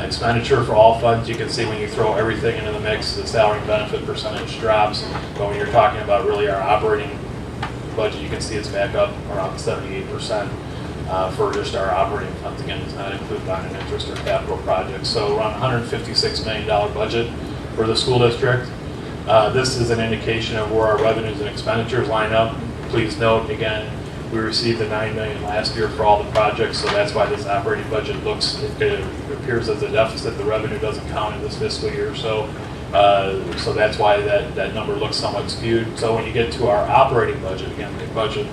Expenditure for all funds, you can see when you throw everything into the mix, the salary and benefit percentage drops. But when you're talking about really our operating budget, you can see it's back up around 78%. For just our operating funds. Again, does not include bond and interest or capital projects. So around $156 million budget for the school district. This is an indication of where our revenues and expenditures line up. Please note, again, we received the $9 million last year for all the projects, so that's why this operating budget it appears as a deficit. The revenue doesn't count in this fiscal year, so that's why that number looks somewhat skewed. So when you get to our operating budget, again, the budget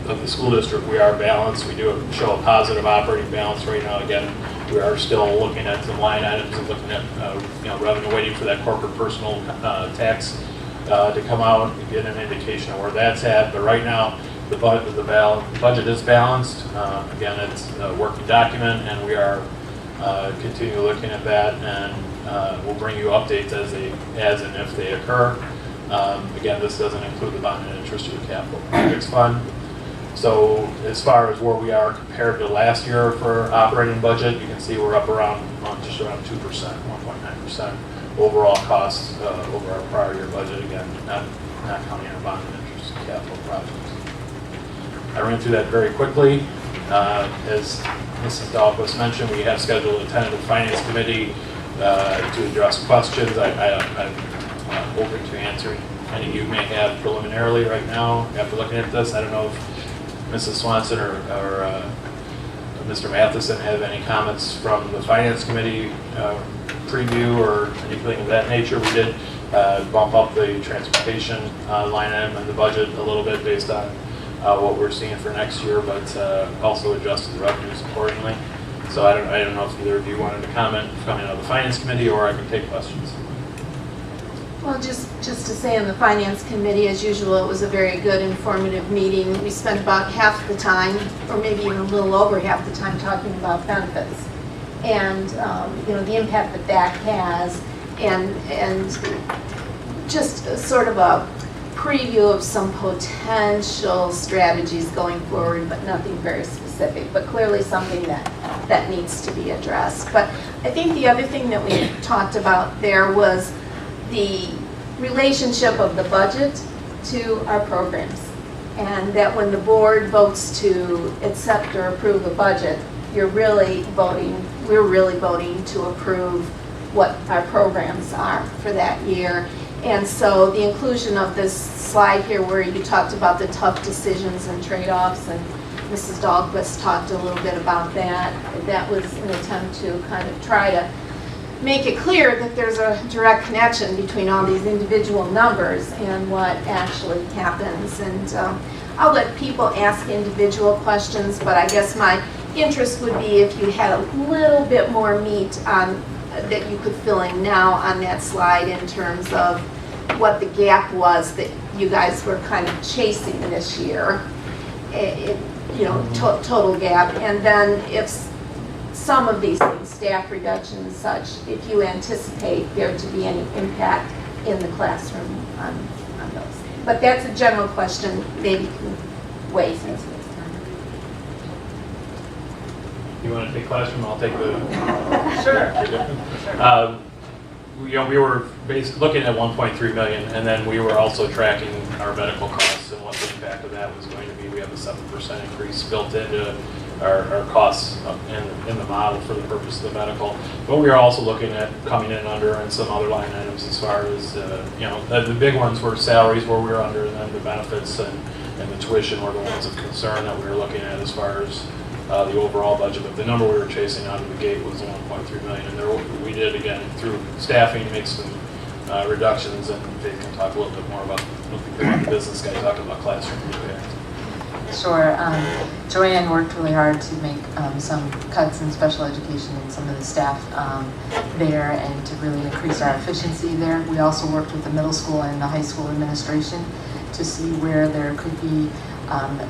of the school district, we are balanced. We do show a positive operating balance right now. Again, we are still looking at some line items and looking at revenue, waiting for that corporate personal tax to come out and get an indication of where that's at. But right now, the budget is balanced. Again, it's a working document, and we are continue looking at that, and we'll bring you updates as and if they occur. Again, this doesn't include the bond and interest or the capital projects fund. So as far as where we are compared to last year for operating budget, you can see we're up just around 2%, 1.9% overall costs over our prior year budget. Again, not counting our bond and interest and capital projects. I ran through that very quickly. As Mrs. Dahlquist mentioned, we have scheduled a tentative finance committee to address questions. I'm open to answering any you may have preliminarily right now after looking at this. I don't know if Mrs. Swanson or Mr. Matheson have any comments from the Finance Committee preview or anything of that nature. We did bump up the transportation line item in the budget a little bit based on what we're seeing for next year, but also adjusted the revenues accordingly. So I don't know if either of you wanted to comment coming out of the Finance Committee, or I can take questions. Well, just to say, on the Finance Committee, as usual, it was a very good, informative meeting. We spent about half the time, or maybe even a little over half the time, talking about benefits and the impact that has, and just sort of a preview of some potential strategies going forward, but nothing very specific, but clearly something that needs to be addressed. But I think the other thing that we talked about there was the relationship of the budget to our programs. And that when the board votes to accept or approve a budget, we're really voting to approve what our programs are for that year. And so the inclusion of this slide here where you talked about the tough decisions and trade-offs, and Mrs. Dahlquist talked a little bit about that. That was an attempt to kind of try to make it clear that there's a direct connection between all these individual numbers and what actually happens. And I'll let people ask individual questions, but I guess my interest would be if you had a little bit more meat on that you could fill in now on that slide in terms of what the gap was that you guys were kind of chasing this year, total gap. And then if some of these things, staff reduction and such, if you anticipate there to be any impact in the classroom on those. But that's a general question, maybe you can wait. You want to take classroom? I'll take the. Sure. We were looking at 1.3 million, and then we were also tracking our medical costs and what the impact of that was going to be. We have a 7% increase built into our costs in the model for the purpose of the medical. But we are also looking at coming in under and some other line items as far as the big ones were salaries where we were under, and then the benefits and the tuition were the ones of concern that we were looking at as far as the overall budget. But the number we were chasing out of the gate was 1.3 million, and there we did again through staffing make some reductions, and Faith can talk a little bit more about the business guy talking about classroom impact. Sure. Joanne worked really hard to make some cuts in special education and some of the staff there, and to really increase our efficiency there. We also worked with the middle school and the high school administration to see where there could be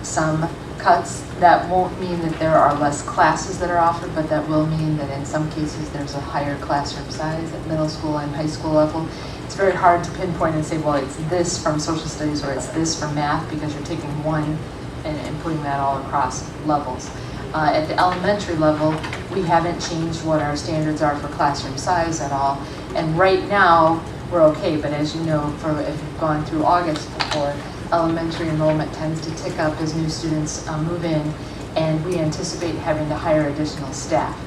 some cuts. That won't mean that there are less classes that are offered, but that will mean that in some cases there's a higher classroom size at middle school and high school level. It's very hard to pinpoint and say, well, it's this from social studies or it's this from math, because you're taking one and putting that all across levels. At the elementary level, we haven't changed what our standards are for classroom size at all. And right now, we're okay, but as you know, if you've gone through August before, elementary enrollment tends to tick up as new students move in, and we anticipate having to hire additional staff.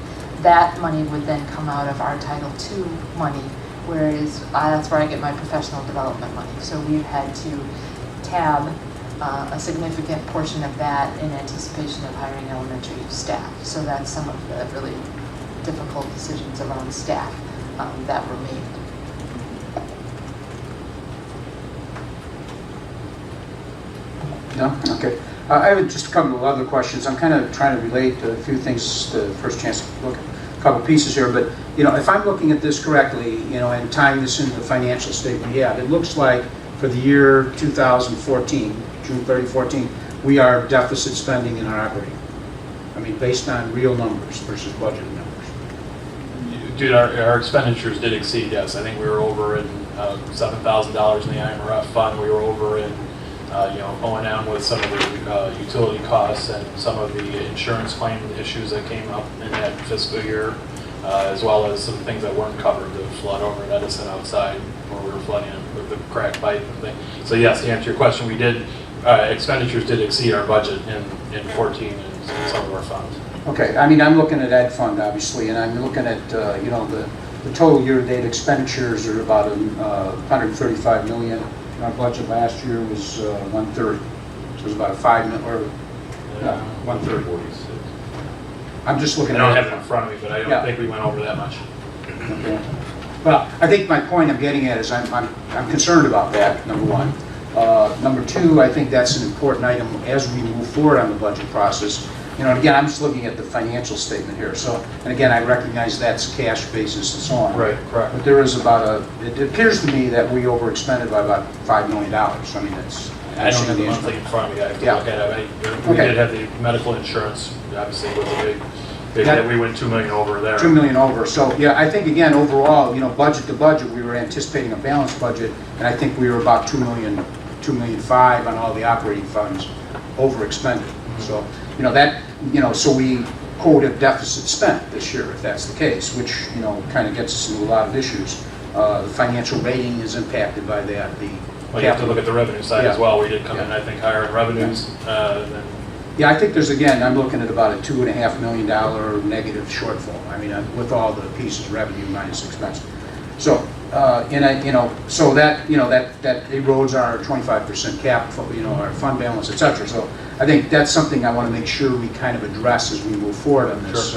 That money would then come out of our Title II money, whereas that's where I get my professional development money. So we've had to tab a significant portion of that in anticipation of hiring elementary staff. So that's some of the really difficult decisions around staff that were made. No? Okay. I have just a couple of other questions. I'm kind of trying to relate a few things to the first chance to look at a couple pieces here. But, if I'm looking at this correctly, and tying this into the financial statement, it looks like for the year 2014, June 30, 14, we are deficit spending in our operating. I mean, based on real numbers versus budget numbers. Dude, our expenditures did exceed, yes. I think we were over in $7,000 in the IMRF fund. We were over in O&M with some of the utility costs and some of the insurance claim issues that came up in that fiscal year, as well as some things that weren't covered, the flood over at Edison outside where we were flooding with the crack pipe and thing. So yes, to answer your question, we did, expenditures did exceed our budget in 14 in some of our funds. Okay, I mean, I'm looking at Ed Fund, obviously, and I'm looking at, the total year-to-date expenditures are about 135 million. Our budget last year was 130, so it was about a 5 million, or 130. I'm just looking at I don't have it in front of me, but I don't think we went over that much. Okay. Well, I think my point I'm getting at is I'm concerned about that, number one. Number two, I think that's an important item as we move forward on the budget process. And again, I'm just looking at the financial statement here. So, and again, I recognize that's cash basis and so on. Right, correct. But there is it appears to me that we overexpended by about $5 million. I mean, that's. I don't have the monthly in front of me. I have to look at it. We did have the medical insurance, obviously, was a big hit. We went $2 million over there. $2 million over. So, I think, again, overall, budget to budget, we were anticipating a balanced budget, and I think we were about $2 million 2.5 million on all the operating funds over expended. So, so we quote a deficit spent this year, if that's the case, which, kind of gets us into a lot of issues. The financial rating is impacted by that. Well, you have to look at the revenue side as well. We did come Yeah. in, I think, higher in revenues than. Yeah, I think I'm looking at about a $2.5 million negative shortfall. I mean, with all the pieces, revenue minus expense. So, so that erodes our 25% cap, our fund balance, et cetera. So I think that's something I want to make sure we kind of address as we move forward on this,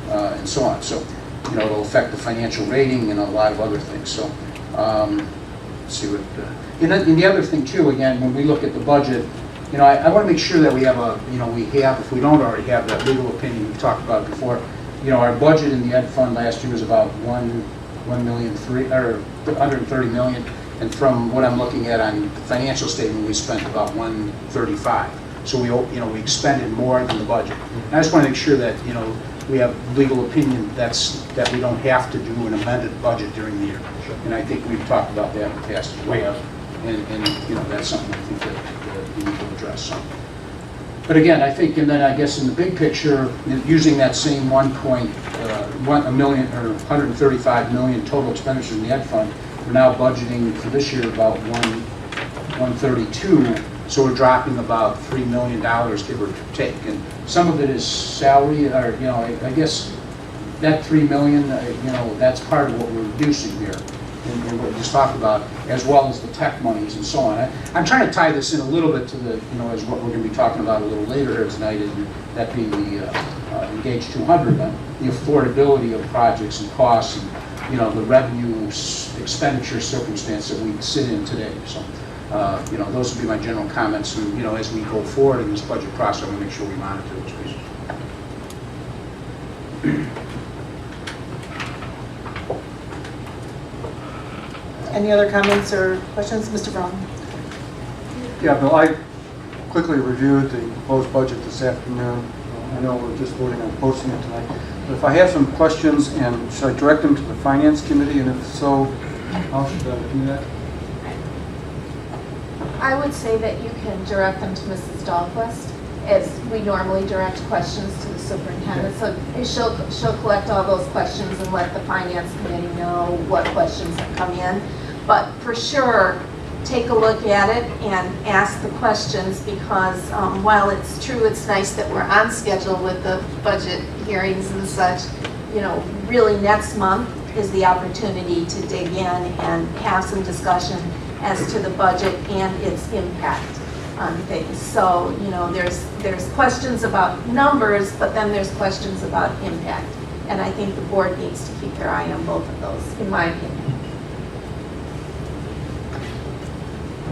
and so on. So, it'll affect the financial rating and a lot of other things. So, let's see what. And the other thing too, again, when we look at the budget, I want to make sure that we have if we don't already have that legal opinion, we've talked about it before. Our budget in the ed fund last year was about $130 million, and from what I'm looking at on the financial statement, we spent about $135. So we expended more than the budget. And I just want to make sure that we have legal opinion that we don't have to do an amended budget during the year. And I think we've talked about that in the past as well. And that's something I think that we need to address. So. But again, I think, and then I guess in the big picture, using that same $135 million total expenditures in the ed fund, we're now budgeting for this year about $132. So we're dropping about $3 million, give or take. And some of it is salary, or I guess that $3 million, that's part of what we're reducing here. And what we just talked about, as well as the tech monies and so on. I'm trying to tie this in a little bit to the, as what we're going to be talking about a little later here tonight, and that being the Engage 200, the affordability of projects and costs, and the revenue expenditure circumstance that we sit in today. So, those would be my general comments. And as we go forward in this budget process, I'm going to make sure we monitor those pieces. Any other comments or questions? Mr. Brown? Yeah, Bill, I quickly reviewed the proposed budget this afternoon. I know we're just voting on posting it tonight. But if I have some questions, and should I direct them to the Finance Committee? And if so, how should I do that? I would say that you can direct them to Mrs. Dahlquist, as we normally direct questions to the superintendent. So she'll collect all those questions and let the Finance Committee know what questions have come in. But for sure, take a look at it and ask the questions, because while it's true, it's nice that we're on schedule with the budget hearings and such, really next month is the opportunity to dig in and have some discussion as to the budget and its impact on things. So, there's questions about numbers, but then there's questions about impact. And I think the board needs to keep their eye on both of those, in my opinion.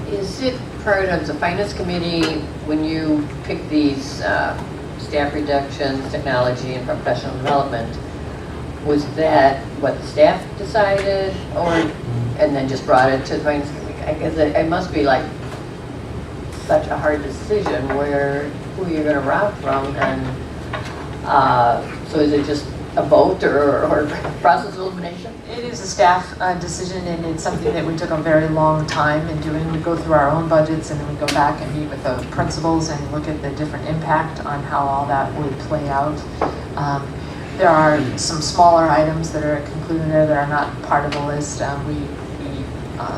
Is it part of the Finance Committee, when you pick these staff reductions, technology, and professional development, was that what the staff decided, and then just brought it to the Finance Committee? I guess it must be like such a hard decision who you're going to route from, and so is it just a vote or process of elimination? It is a staff decision, and it's something that we took a very long time in doing. We go through our own budgets, and then we go back and meet with the principals and look at the different impact on how all that would play out. There are some smaller items that are concluded there that are not part of the list. We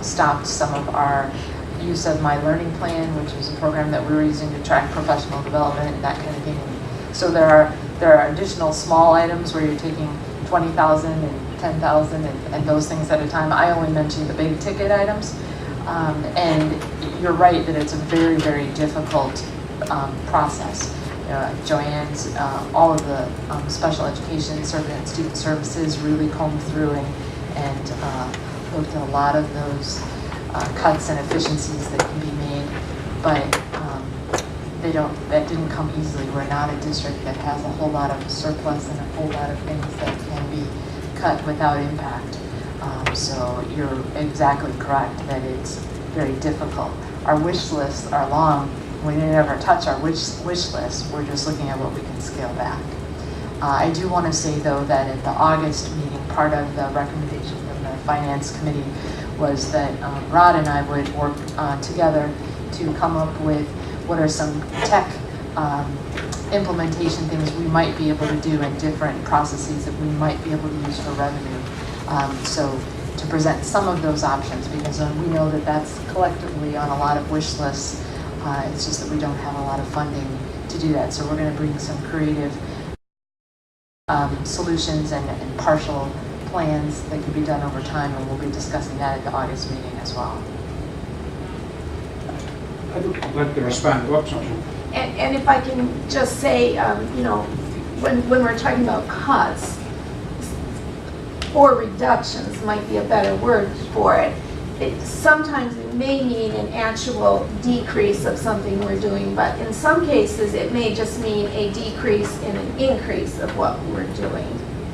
stopped some of our use of My Learning Plan, which is a program that we were using to track professional development and that kind of thing. So there are additional small items where you're taking 20,000 and 10,000 and those things at a time. I only mentioned the big ticket items. And you're right that it's a very, very difficult process. Joanne's, all of the special education and student services really combed through and looked at a lot of those cuts and efficiencies that can be made, but that didn't come easily. We're not a district that has a whole lot of surplus and a whole lot of things that can be cut without impact. So you're exactly correct that it's very difficult. Our wish lists are long. We never touch our wish list. We're just looking at what we can scale back. I do want to say, though, that at the August meeting, part of the recommendation from the Finance Committee was that Rod and I would work together to come up with what are some tech implementation things we might be able to do and different processes that we might be able to use for revenue. So to present some of those options, because we know that that's collectively on a lot of wish lists. It's just that we don't have a lot of funding to do that. So we're going to bring some creative solutions and partial plans that can be done over time, and we'll be discussing that at the August meeting as well. I'd like to respond. Whoops, something. And if I can just say, you know, when we're talking about cuts, or reductions might be a better word for it, sometimes it may mean an actual decrease of something we're doing, but in some cases it may just mean a decrease in an increase of what we're doing,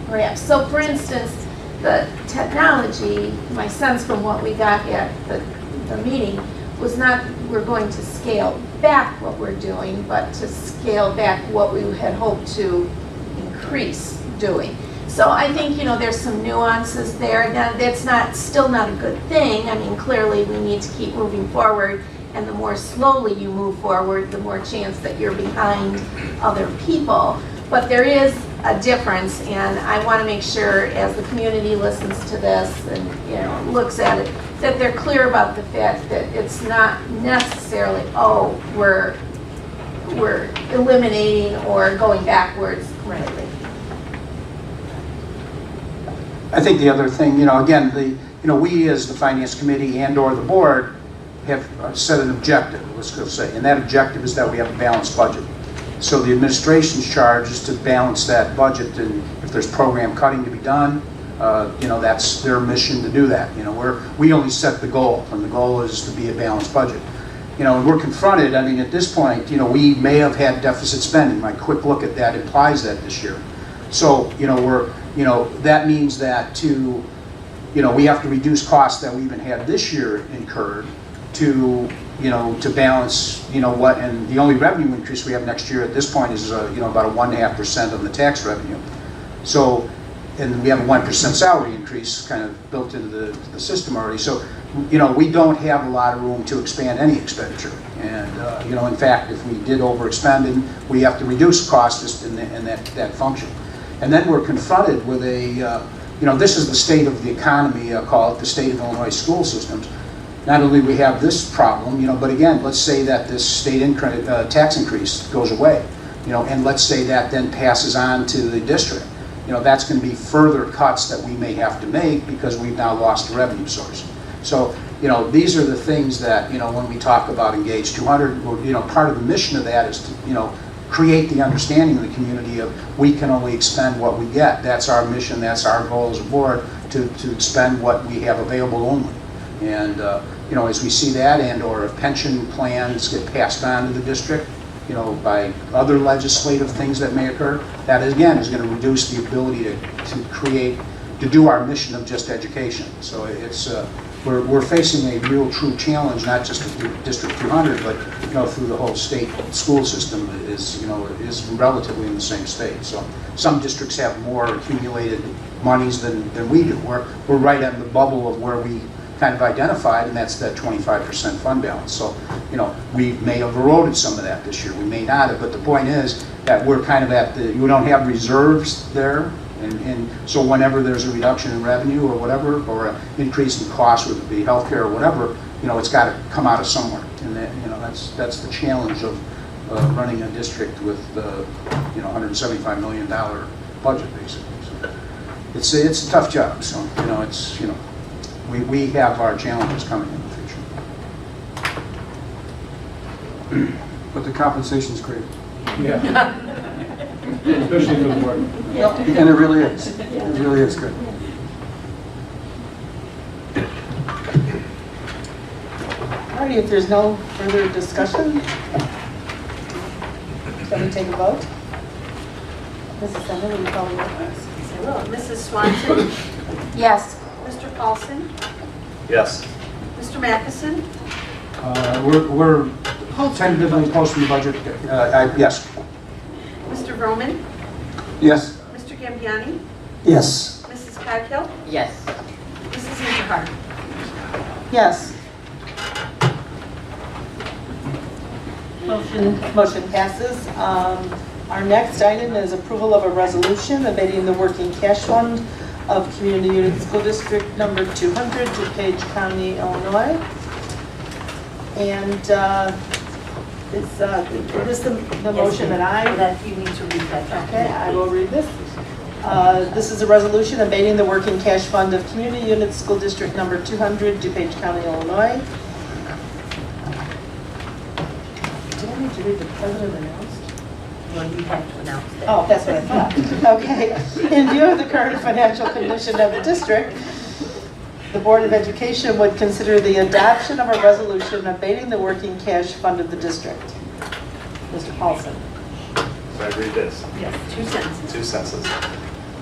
perhaps. So for instance, the technology, my sense from what we got at the meeting was not we're going to scale back what we're doing, but to scale back what we had hoped to increase doing. So I think, you know, there's some nuances there. Now, that's still not a good thing. I mean, clearly we need to keep moving forward, and the more slowly you move forward, the more chance that you're behind other people. But there is a difference, and I want to make sure as the community listens to this and, you know, looks at it, that they're clear about the fact that it's not necessarily, oh, we're eliminating or going backwards completely. I think the other thing, you know, again, we as the Finance Committee and/or the board have set an objective, let's go say, and that objective is that we have a balanced budget. So the administration's charge is to balance that budget, and if there's program cutting to be done, you know, that's their mission to do that. You know, we only set the goal, and the goal is to be a balanced budget. You know, and we're confronted, I mean, at this point, you know, we may have had deficit spending. My quick look at that implies that this year. So, you know, that means that we have to reduce costs that we even had this year incurred to balance, what, and the only revenue increase we have next year at this point is, about a 1.5% on the tax revenue. So, and we have a 1% salary increase kind of built into the system already. So, we don't have a lot of room to expand any expenditure. And, in fact, if we did overexpend, we have to reduce costs just in that function. And then we're confronted with this is the state of the economy, I'll call it the state of Illinois school systems. Not only we have this problem, but again, let's say that this state tax increase goes away, and let's say that then passes on to the district. That's going to be further cuts that we may have to make because we've now lost a revenue source. So, these are the things that, when we talk about Engage 200, part of the mission of that is to, create the understanding in the community of we can only expend what we get. That's our mission, that's our goal as a board, to expend what we have available only. And as we see that, and or if pension plans get passed on to the district, by other legislative things that may occur, that again is going to reduce the ability to do our mission of just education. So it's we're facing a real true challenge, not just with District 200, but through the whole state school system is relatively in the same state. So some districts have more accumulated monies than we do. We're right on the bubble of where we kind of identified, and that's that 25% fund balance. So we may have eroded some of that this year. We may not have, but the point is that we're kind of we don't have reserves there. And so whenever there's a reduction in revenue or whatever, or an increase in cost, whether it be healthcare or whatever, it's got to come out of somewhere. And that, that's the challenge of running a district with $175 million budget basically. So it's a tough job. So we have our challenges coming in the future. But the compensation's great. Yeah. Especially for the board. And it really is. It really is good. All right, if there's no further discussion, can we take a vote? Mrs. Sender, will you call the roll? I will. Mrs. Swanson? Yes. Mr. Paulson? Yes. Mr. Matheson? We're tentatively posting the budget. Yes. Mr. Vroman? Yes. Mr. Gambiani? Yes. Mrs. Coghill? Yes. Mrs. Interhart? Yes. Motion passes. Our next item is approval of a resolution abating the working cash fund of Community Unit School District number 200, DuPage County, Illinois. And is this the motion that you need to read that. Okay, I will read this. This is a resolution abating the working cash fund of Community Unit School District number 200, DuPage County, Illinois. Did I need to read the president announced? Well, you have to announce that. Oh, that's what I thought. Okay. In view of the current financial condition of the district, the Board of Education would consider the adoption of a resolution abating the working cash fund of the district. Mr. Paulson. So I read this. Yes, 2 sentences. 2 sentences.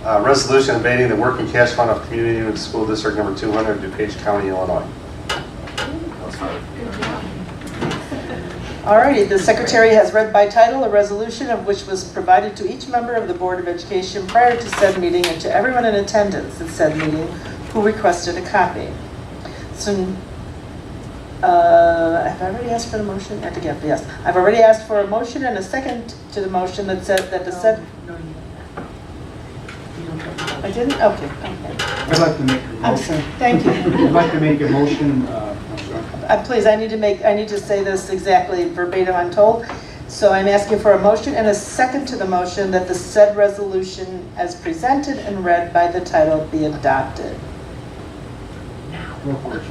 Resolution abating the working cash fund of Community Unit School District number 200, DuPage County, Illinois. Alrighty, the Secretary has read by title a resolution of which was provided to each member of the Board of Education prior to said meeting and to everyone in attendance at said meeting who requested a copy. So, have I already asked for the motion? I have to get, yes. I've already asked for a motion and a second to the motion that said that the said. No, you I didn't? Okay. I'd like to make a motion. I'm sorry. Thank you. I'd like to make a motion, Please, I need to say this exactly verbatim, I'm told. So I'm asking for a motion and a second to the motion that the said resolution as presented and read by the title be adopted.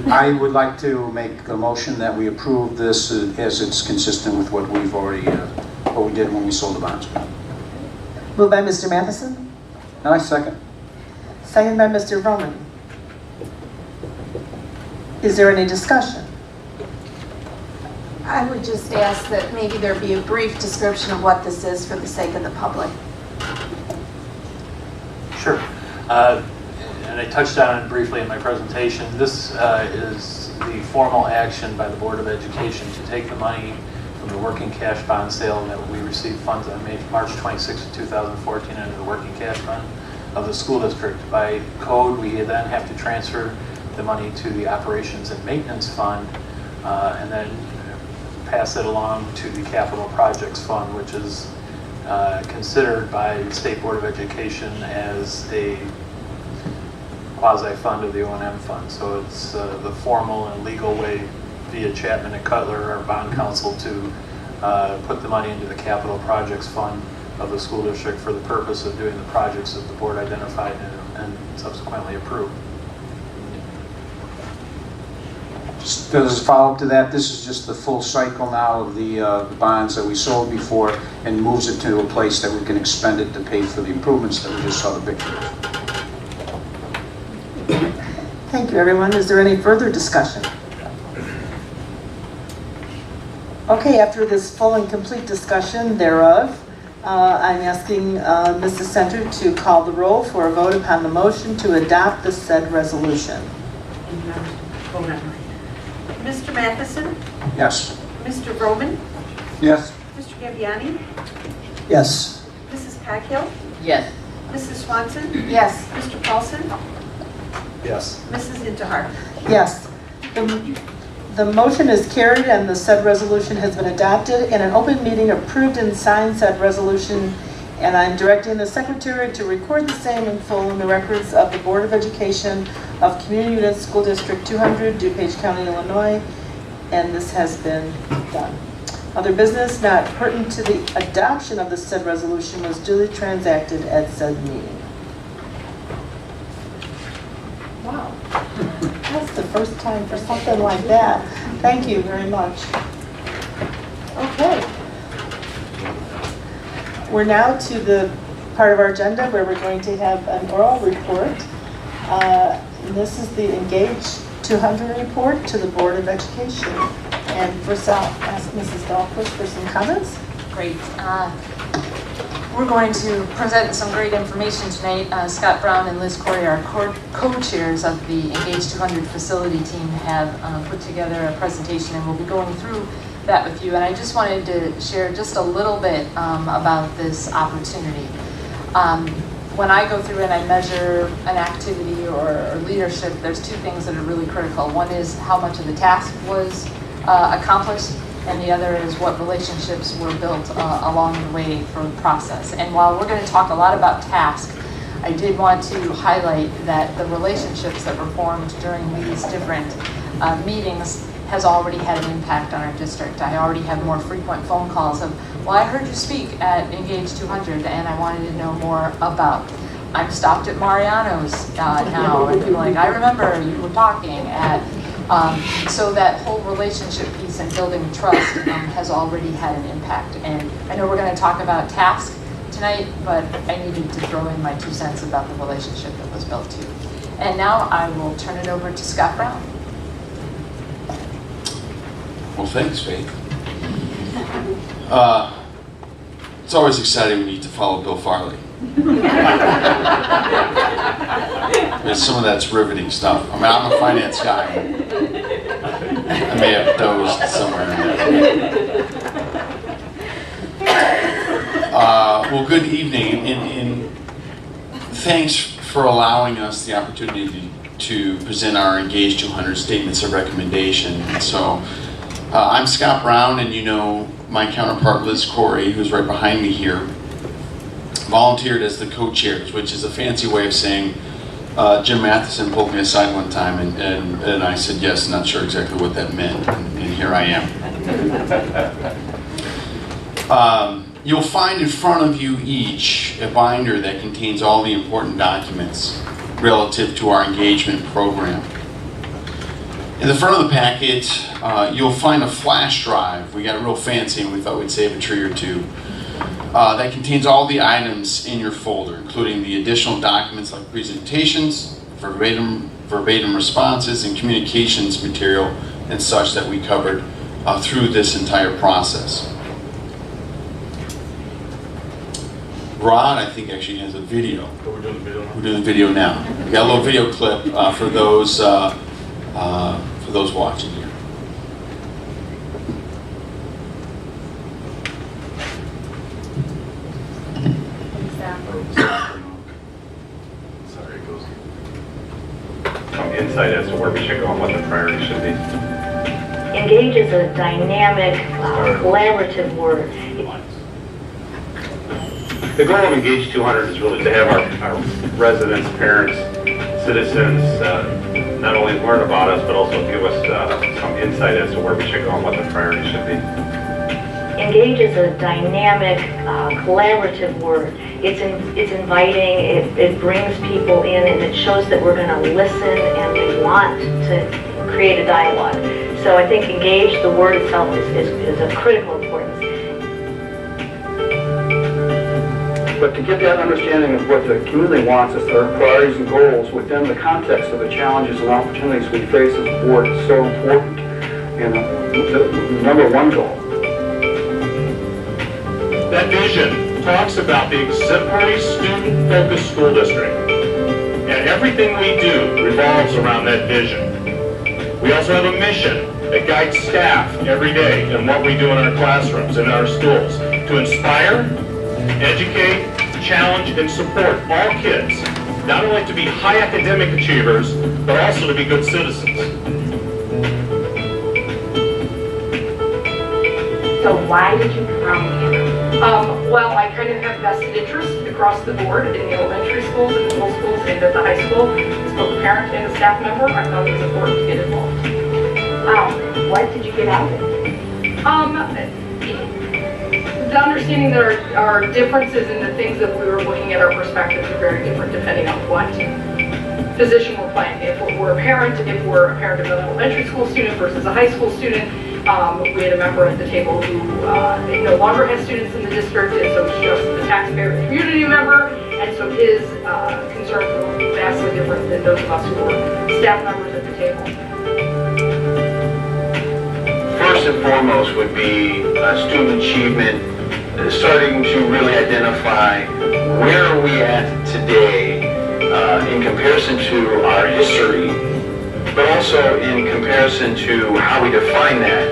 I would like to make a motion that we approve this as it's consistent with what we've already, what we did when we sold the bonds. Moved by Mr. Matheson. And I second. Second by Mr. Roman. Is there any discussion? I would just ask that maybe there be a brief description of what this is for the sake of the public. Sure. And I touched on it briefly in my presentation. This is the formal action by the Board of Education to take the money from the working cash bond sale that we received funds on March 26, 2014 into the working cash fund of the school district. By code, we then have to transfer the money to the operations and maintenance fund and then pass it along to the capital projects fund, which is considered by the State Board of Education as a quasi-fund of the O&M fund. So it's the formal and legal way via Chapman and Cutler, our bond counsel, to put the money into the capital projects fund of the school district for the purpose of doing the projects that the board identified and subsequently approved. Just as a follow-up to that, this is just the full cycle now of the bonds that we sold before and moves it to a place that we can expend it to pay for the improvements that we just saw the picture of. Thank you, everyone. Is there any further discussion? Okay, after this full and complete discussion thereof, I'm asking Mrs. Center to call the roll for a vote upon the motion to adopt the said resolution. Mr. Matheson? Yes. Mr. Roman? Yes. Mr. Gabiani? Yes. Mrs. Coghill? Yes. Mrs. Swanson? Yes. Mr. Paulson? Yes. Mrs. Intihar? Yes. The motion is carried and the said resolution has been adopted. In an open meeting, approved and signed said resolution, and I'm directing the Secretary to record the same in full in the records of the Board of Education of Community Unit School District 200, DuPage County, Illinois, and this has been done. Other business not pertinent to the adoption of the said resolution was duly transacted at said meeting. Wow, that's the first time for something like that. Thank you very much. Okay. We're now to the part of our agenda where we're going to have an oral report. This is the Engage 200 report to the Board of Education. And first I'll ask Mrs. Dahlquist for some comments. Great. We're going to present some great information tonight. Scott Brown and Liz Corey, our co-chairs of the Engage 200 facility team, have put together a presentation, and we'll be going through that with you. And I just wanted to share just a little bit about this opportunity. when I go through and I measure an activity or leadership, there's two things that are really critical. One is how much of the task was accomplished, and the other is what relationships were built along the way for the process. And while we're going to talk a lot about task, I did want to highlight that the relationships that were formed during these different meetings has already had an impact on our district. I already have more frequent phone calls of, well, I heard you speak at Engage 200 and I wanted to know more about. I'm stopped at Mariano's now, and people are like, I remember you were talking at, so that whole relationship piece and building trust has already had an impact. And I know we're going to talk about task tonight, but I needed to throw in my 2 cents about the relationship that was built too. And now I will turn it over to Scott Brown. Well, thanks, Faith. It's always exciting when you get to follow Bill Farley. Some of that's riveting stuff. I mean, I'm a finance guy. I may have dozed somewhere in there. Well, good evening, and thanks for allowing us the opportunity to present our Engage 200 statements of recommendation. And so, I'm Scott Brown, and you know my counterpart Liz Corey, who's right behind me here, volunteered as the co-chairs, which is a fancy way of saying Jim Matheson pulled me aside one time, and I said yes, not sure exactly what that meant, and here I am. You'll find in front of you each a binder that contains all the important documents relative to our engagement program. In the front of the packet, you'll find a flash drive. We got real fancy and we thought we'd save a tree or two. That contains all the items in your folder, including the additional documents like presentations, verbatim responses, and communications material and such that we covered through this entire process. Rod, I think, actually has a video. We're doing the video now. We're doing the video now. We got a little video clip for those watching here. Sorry, it goes. Some insight as to where we should go and what the priority should be. Engage is a dynamic, collaborative word. The goal of Engage 200 is really to have our residents, parents, citizens not only learn about us, but also give us some insight as to where we should go and what the priority should be. Engage is a dynamic, collaborative word. It's inviting, it brings people in, and it shows that we're going to listen and we want to create a dialogue. So I think engage, the word itself, is of critical importance. But to get that understanding of what the community wants as their priorities and goals within the context of the challenges and opportunities we face as a board is so important. And the number one goal. That vision talks about the exemplary student-focused school district. And everything we do revolves around that vision. We also have a mission that guides staff every day in what we do in our classrooms and in our schools to inspire, educate, challenge, and support all kids, not only to be high academic achievers, but also to be good citizens. So why did you come here? Well, I kind of have vested interest across the board in the elementary schools, in the middle schools, and at the high school. As both a parent and a staff member, I thought it was important to get involved. What did you get out of it? The understanding that our differences in the things that we were looking at, our perspectives are very different depending on what position we're playing. If we're a parent of an elementary school student versus a high school student, we had a member at the table who no longer has students in the district, and so it's just the taxpayer community member, and so his concerns were vastly different than those of us who were staff members at the table. First and foremost would be student achievement, starting to really identify where are we at today in comparison to our history, but also in comparison to how we define that.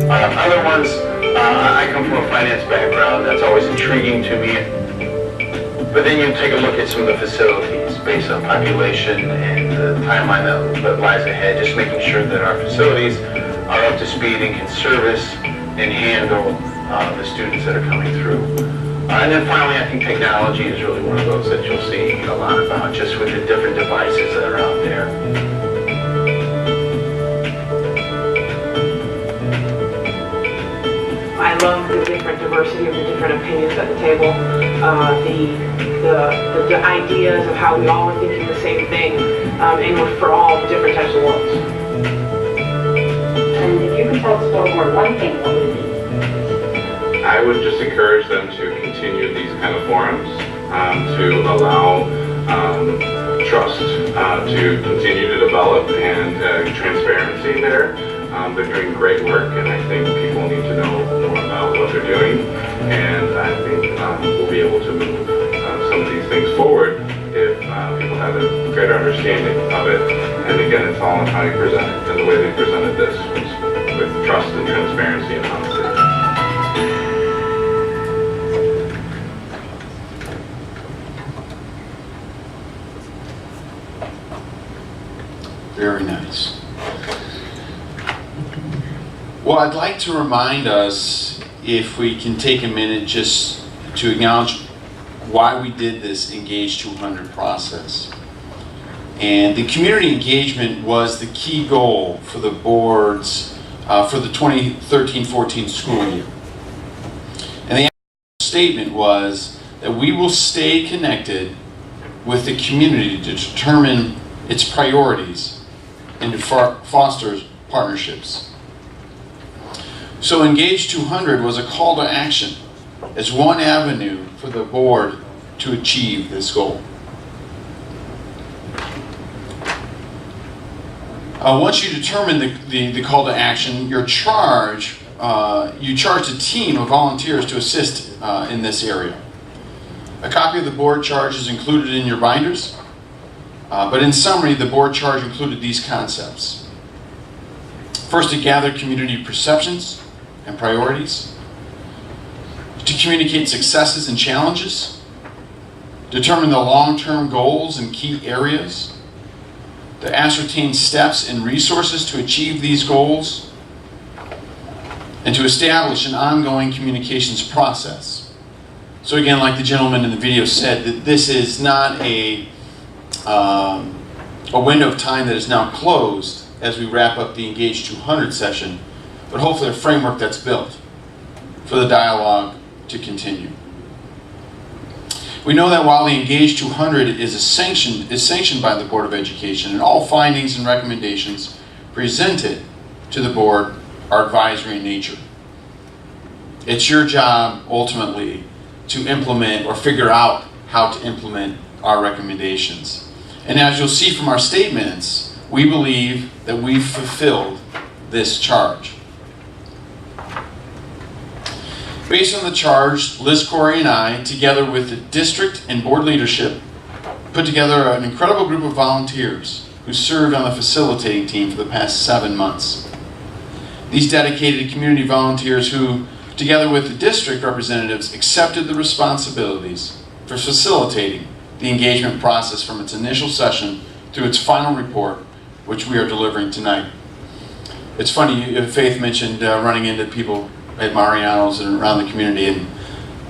Other ones, I come from a finance background, that's always intriguing to me. But then you take a look at some of the facilities based on population and the timeline that lies ahead, just making sure that our facilities are up to speed and can service and handle the students that are coming through. And then finally, I think technology is really one of those that you'll see a lot about, just with the different devices that are out there. I love the different diversity of the different opinions at the table, the ideas of how we all are thinking the same thing, and we're for all different types of worlds. And if you could tell us more one thing, what would it be? I would just encourage them to continue these kind of forums, to allow trust to continue to develop and transparency there. They're doing great work, and I think people need to know more about what they're doing, and I think we'll be able to move some of these things forward if people have a greater understanding of it. And again, it's all in how you present it, and the way they presented this was with trust and transparency and honesty. Very nice. Well, I'd like to remind us, if we can take a minute just to acknowledge why we did this Engage 200 process. And the community engagement was the key goal for the boards for the 2013-14 school year. And the statement was that we will stay connected with the community to determine its priorities and to foster partnerships. So Engage 200 was a call to action as one avenue for the board to achieve this goal. Once you determine the call to action, you charge a team of volunteers to assist in this area. A copy of the board charge is included in your binders, but in summary, the board charge included these concepts. First, to gather community perceptions and priorities, to communicate successes and challenges, determine the long-term goals and key areas, to ascertain steps and resources to achieve these goals, and to establish an ongoing communications process. So again, like the gentleman in the video said, that this is not a window of time that is now closed as we wrap up the Engage 200 session, but hopefully a framework that's built for the dialogue to continue. We know that while the Engage 200 is sanctioned by the Board of Education, and all findings and recommendations presented to the board are advisory in nature. It's your job ultimately to implement or figure out how to implement our recommendations. And as you'll see from our statements, we believe that we've fulfilled this charge. Based on the charge, Liz Corey and I, together with the district and board leadership, put together an incredible group of volunteers who served on the facilitating team for the past 7 months. These dedicated community volunteers who, together with the district representatives, accepted the responsibilities for facilitating the engagement process from its initial session through its final report, which we are delivering tonight. It's funny, Faith mentioned running into people at Mariano's and around the community, and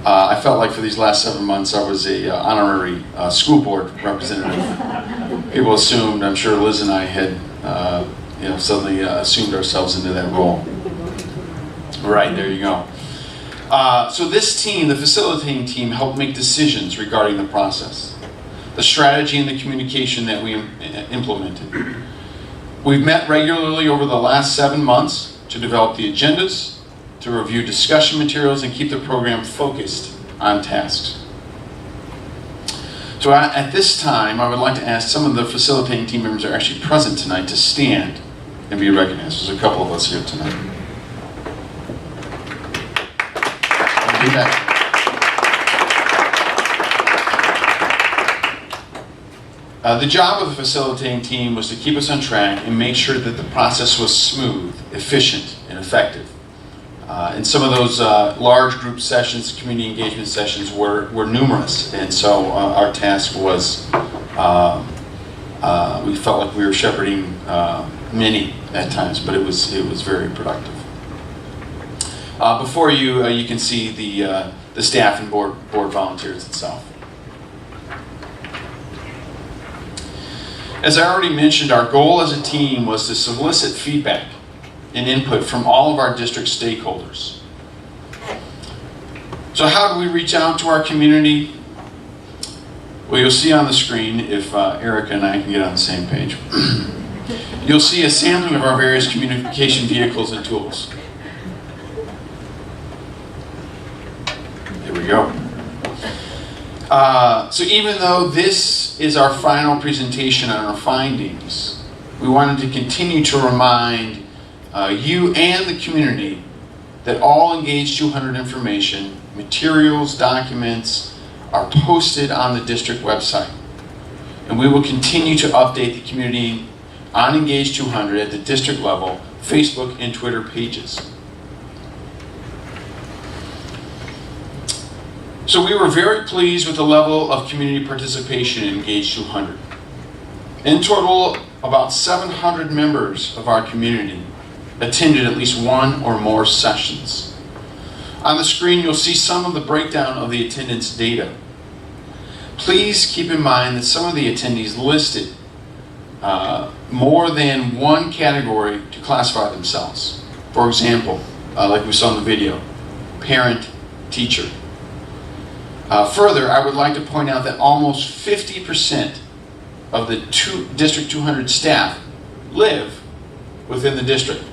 I felt like for these last 7 months I was a honorary school board representative. People assumed, I'm sure Liz and I had suddenly assumed ourselves into that role. Right, there you go. So this team, the facilitating team, helped make decisions regarding the process, the strategy and the communication that we implemented. We've met regularly over the last 7 months to develop the agendas, to review discussion materials, and keep the program focused on tasks. So at this time, I would like to ask some of the facilitating team members that are actually present tonight to stand and be recognized. There's a couple of us here tonight. Be back. The job of the facilitating team was to keep us on track and make sure that the process was smooth, efficient, and effective. And some of those large group sessions, community engagement sessions, were numerous. And so our task was, we felt like we were shepherding many at times, but it was very productive. Before you, you can see the staff and board volunteers itself. As I already mentioned, our goal as a team was to solicit feedback and input from all of our district stakeholders. So how do we reach out to our community? Well, you'll see on the screen, if Erica and I can get on the same page, you'll see a sampling of our various communication vehicles and tools. There we go. So even though this is our final presentation on our findings, we wanted to continue to remind you and the community that all Engage 200 information, materials, documents are posted on the district website. And we will continue to update the community on Engage 200 at the district level, Facebook and Twitter pages. So we were very pleased with the level of community participation in Engage 200. In total, about 700 members of our community attended at least one or more sessions. On the screen, you'll see some of the breakdown of the attendance data. Please keep in mind that some of the attendees listed more than one category to classify themselves. For example, like we saw in the video, parent, teacher. Further, I would like to point out that almost 50% of the District 200 staff live within the district,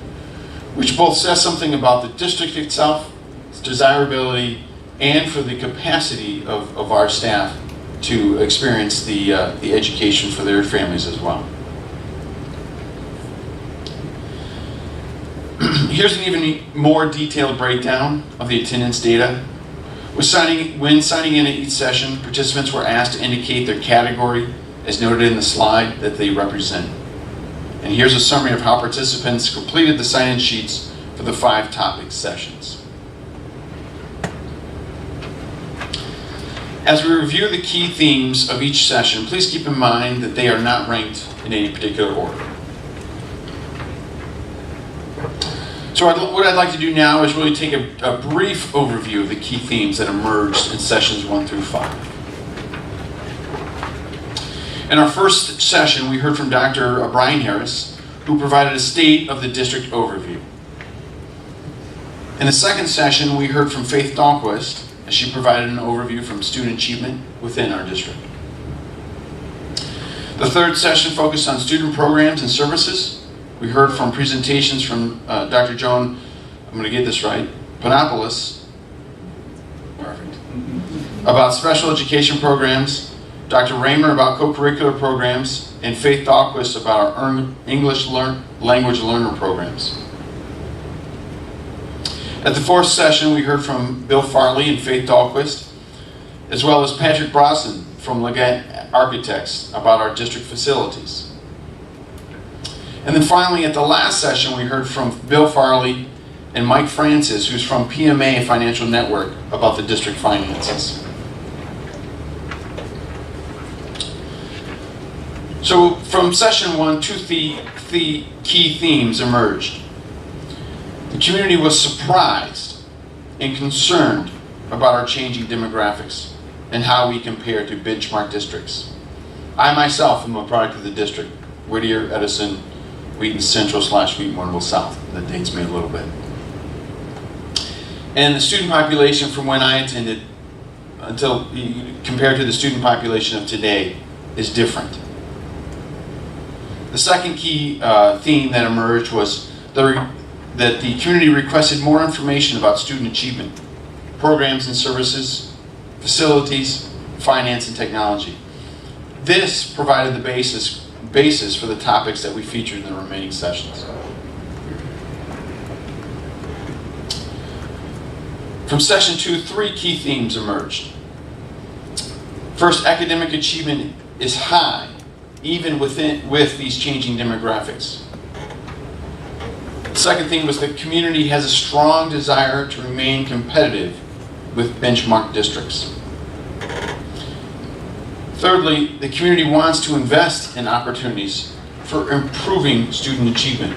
which both says something about the district itself, its desirability, and for the capacity of our staff to experience the education for their families as well. Here's an even more detailed breakdown of the attendance data. When signing in at each session, participants were asked to indicate their category, as noted in the slide, that they represent. And here's a summary of how participants completed the sign-in sheets for the 5 topic sessions. As we review the key themes of each session, please keep in mind that they are not ranked in any particular order. So what I'd like to do now is really take a brief overview of the key themes that emerged in sessions 1 through 5. In our first session, we heard from Dr. Brian Harris, who provided a state of the district overview. In the second session, we heard from Faith Dahlquist, as she provided an overview from student achievement within our district. The third session focused on student programs and services. We heard from presentations from Dr. Joan, I'm going to get this right, Panopoulos, perfect, about special education programs, Dr. Raymer about co-curricular programs, and Faith Dahlquist about our English language learner programs. At the fourth session, we heard from Bill Farley and Faith Dahlquist, as well as Patrick Brosnan from Leggett Architects about our district facilities. And then finally, at the last session, we heard from Bill Farley and Mike Francis, who's from PMA Financial Network, about the district finances. So from session 1, 2 key themes emerged. The community was surprised and concerned about our changing demographics and how we compare to benchmark districts. I myself am a product of the district, Whittier, Edison, Wheaton Central / Wheaton Warrenville South. That dates me a little bit. And the student population from when I attended until compared to the student population of today is different. The second key theme that emerged was that the community requested more information about student achievement, programs and services, facilities, finance and technology. This provided the basis for the topics that we featured in the remaining sessions. From session 2, 3 key themes emerged. First, academic achievement is high, even with these changing demographics. second thing was the community has a strong desire to remain competitive with benchmark districts. Thirdly, the community wants to invest in opportunities for improving student achievement.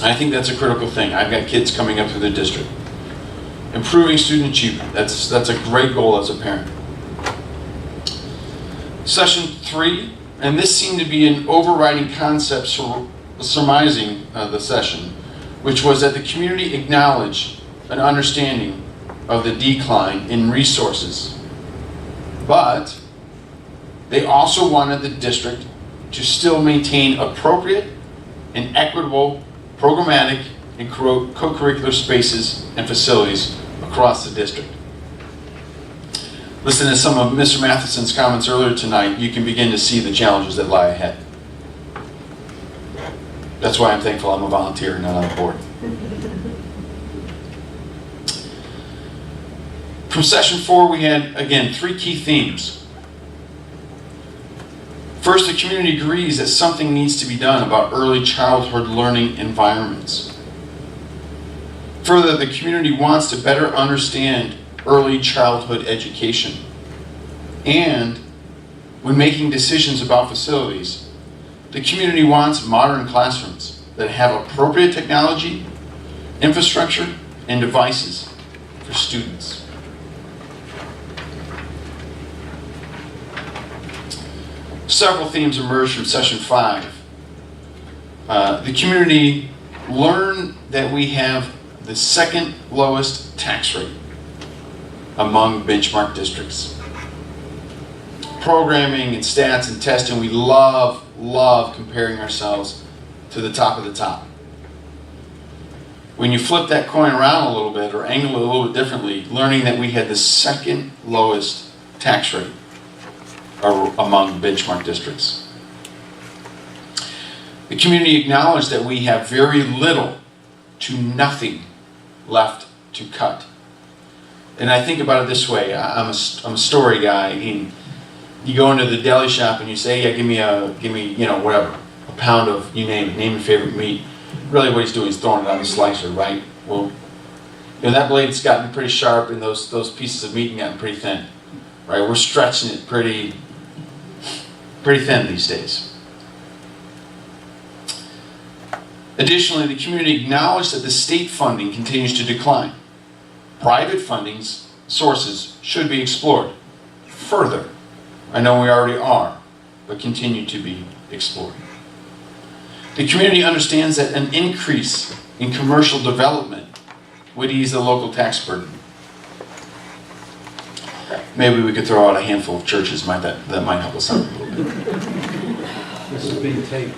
I think that's a critical thing. I've got kids coming up through the district. Improving student achievement, that's a great goal as a parent. Session 3, and this seemed to be an overriding concept surmising the session, which was that the community acknowledged an understanding of the decline in resources, but they also wanted the district to still maintain appropriate and equitable programmatic and co-curricular spaces and facilities across the district. Listening to some of Mr. Matheson's comments earlier tonight, you can begin to see the challenges that lie ahead. That's why I'm thankful I'm a volunteer and not on the board. From session 4, we had, again, 3 key themes. First, the community agrees that something needs to be done about early childhood learning environments. Further, the community wants to better understand early childhood education. And when making decisions about facilities, the community wants modern classrooms that have appropriate technology, infrastructure, and devices for students. Several themes emerged from session 5. The community learned that we have the second lowest tax rate among benchmark districts. Programming and stats and testing, we love comparing ourselves to the top of the top. When you flip that coin around a little bit or angle it a little bit differently, learning that we had the second lowest tax rate among benchmark districts. The community acknowledged that we have very little to nothing left to cut. And I think about it this way. I'm a story guy. And you go into the deli shop and you say, yeah, give me, whatever, a pound of, you name it, name your favorite meat. Really what he's doing is throwing it on the slicer, right? Well, that blade's gotten pretty sharp and those pieces of meat have gotten pretty thin, right? We're stretching it pretty thin these days. Additionally, the community acknowledged that the state funding continues to decline. Private funding sources should be explored further. I know we already are, but continue to be explored. The community understands that an increase in commercial development would ease the local tax burden. Maybe we could throw out a handful of churches that might help us out a little bit. This is being taped.